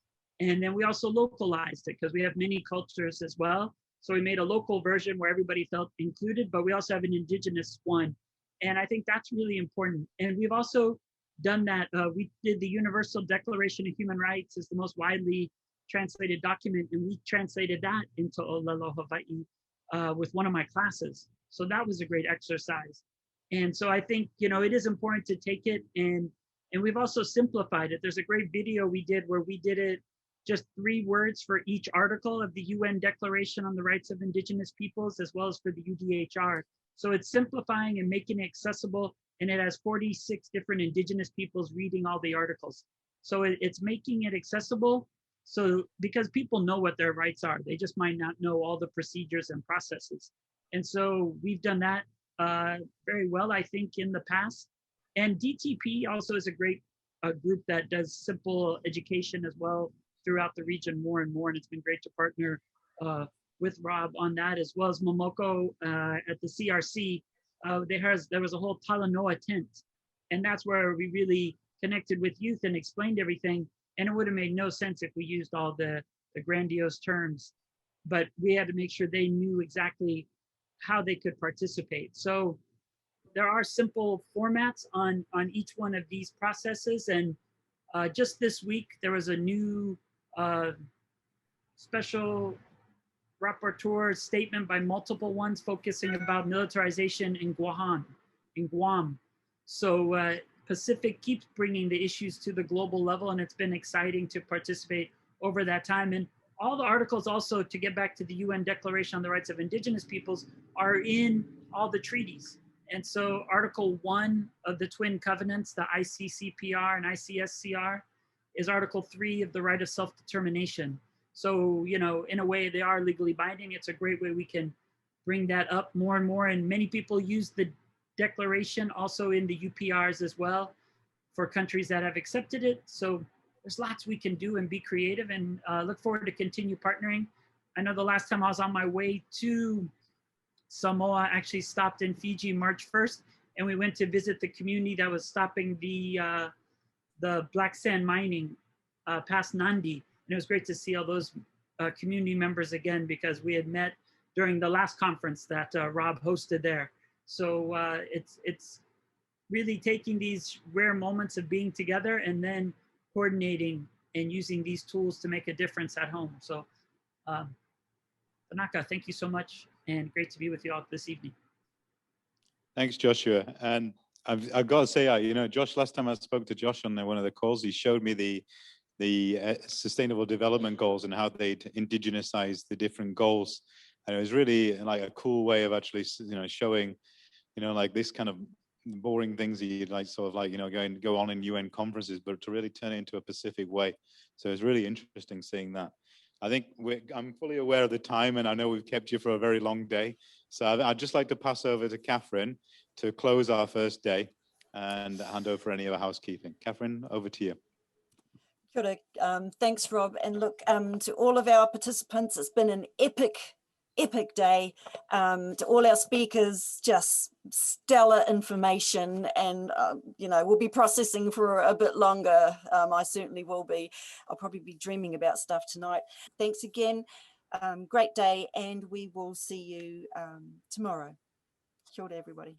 S3: And then we also localized it because we have many cultures as well. So we made a local version where everybody felt included, but we also have an indigenous one. And I think that's really important. And we've also done that. We did the Universal Declaration of Human Rights is the most widely translated document, and we translated that into Olelo Hawaii with one of my classes. So that was a great exercise. And so I think, you know, it is important to take it, and we've also simplified it. There's a great video we did where we did it just 3 words for each article of the UN Declaration on the Rights of Indigenous Peoples, as well as for the UDHR. So it's simplifying and making it accessible, and it has 46 different Indigenous peoples reading all the articles. So it's making it accessible. So because people know what their rights are, they just might not know all the procedures and processes. And so we've done that. very well, I think, in the past. And DTP also is a great group that does simple education as well throughout the region more and more. And it's been great to partner with Rob on that, as well as Momoko at the CRC. There was a whole Talanoa tent. And that's where we really connected with youth and explained everything. And it would have made no sense if we used all the grandiose terms, but we had to make sure they knew exactly how they could participate. So there are simple formats on each one of these processes. And just this week, there was a new special rapporteur statement by multiple ones focusing about militarization in Guam. So Pacific keeps bringing the issues to the global level, and it's been exciting to participate over that time. And all the articles also, to get back to the UN Declaration on the Rights of Indigenous Peoples, are in all the treaties. And so Article 1 of the Twin Covenants, the ICCPR and ICSCR, is Article 3 of the right of self-determination. So, you know, in a way, they are legally binding. It's a great way we can bring that up more and more. And many people use the declaration also in the UPRs as well for countries that have accepted it. So there's lots we can do and be creative, and look forward to continue partnering. I know the last time I was on my way to Samoa, I actually stopped in Fiji March 1st, and we went to visit the community that was stopping the black sand mining past Nandi. And it was great to see all those community members again, because we had met during the last conference that Rob hosted there. So it's really taking these rare moments of being together and then coordinating and using these tools to make a difference at home. So Tanaka, thank you so much, and great to be with you all this evening.
S2: Thanks, Joshua. And I've got to say, you know, Josh, last time I spoke to Josh on one of the calls, he showed me the sustainable development goals and how they'd indigenize the different goals. And it was really like a cool way of actually, you know, showing, you know, like this kind of boring things that you'd like sort of like, you know, go on in UN conferences, but to really turn it into a Pacific way. So it's really interesting seeing that. I think I'm fully aware of the time, and I know we've kept you for a very long day. So I'd just like to pass over to Catherine to close our first day and hand over for any other housekeeping. Catherine, over to you.
S1: Kia ora. Thanks, Rob. And look, to all of our participants, it's been an epic day. To all our speakers, just stellar information, and you know, we'll be processing for a bit longer. I certainly will be. I'll probably be dreaming about stuff tonight. Thanks again. Great day, and we will see you tomorrow. Kia ora, everybody.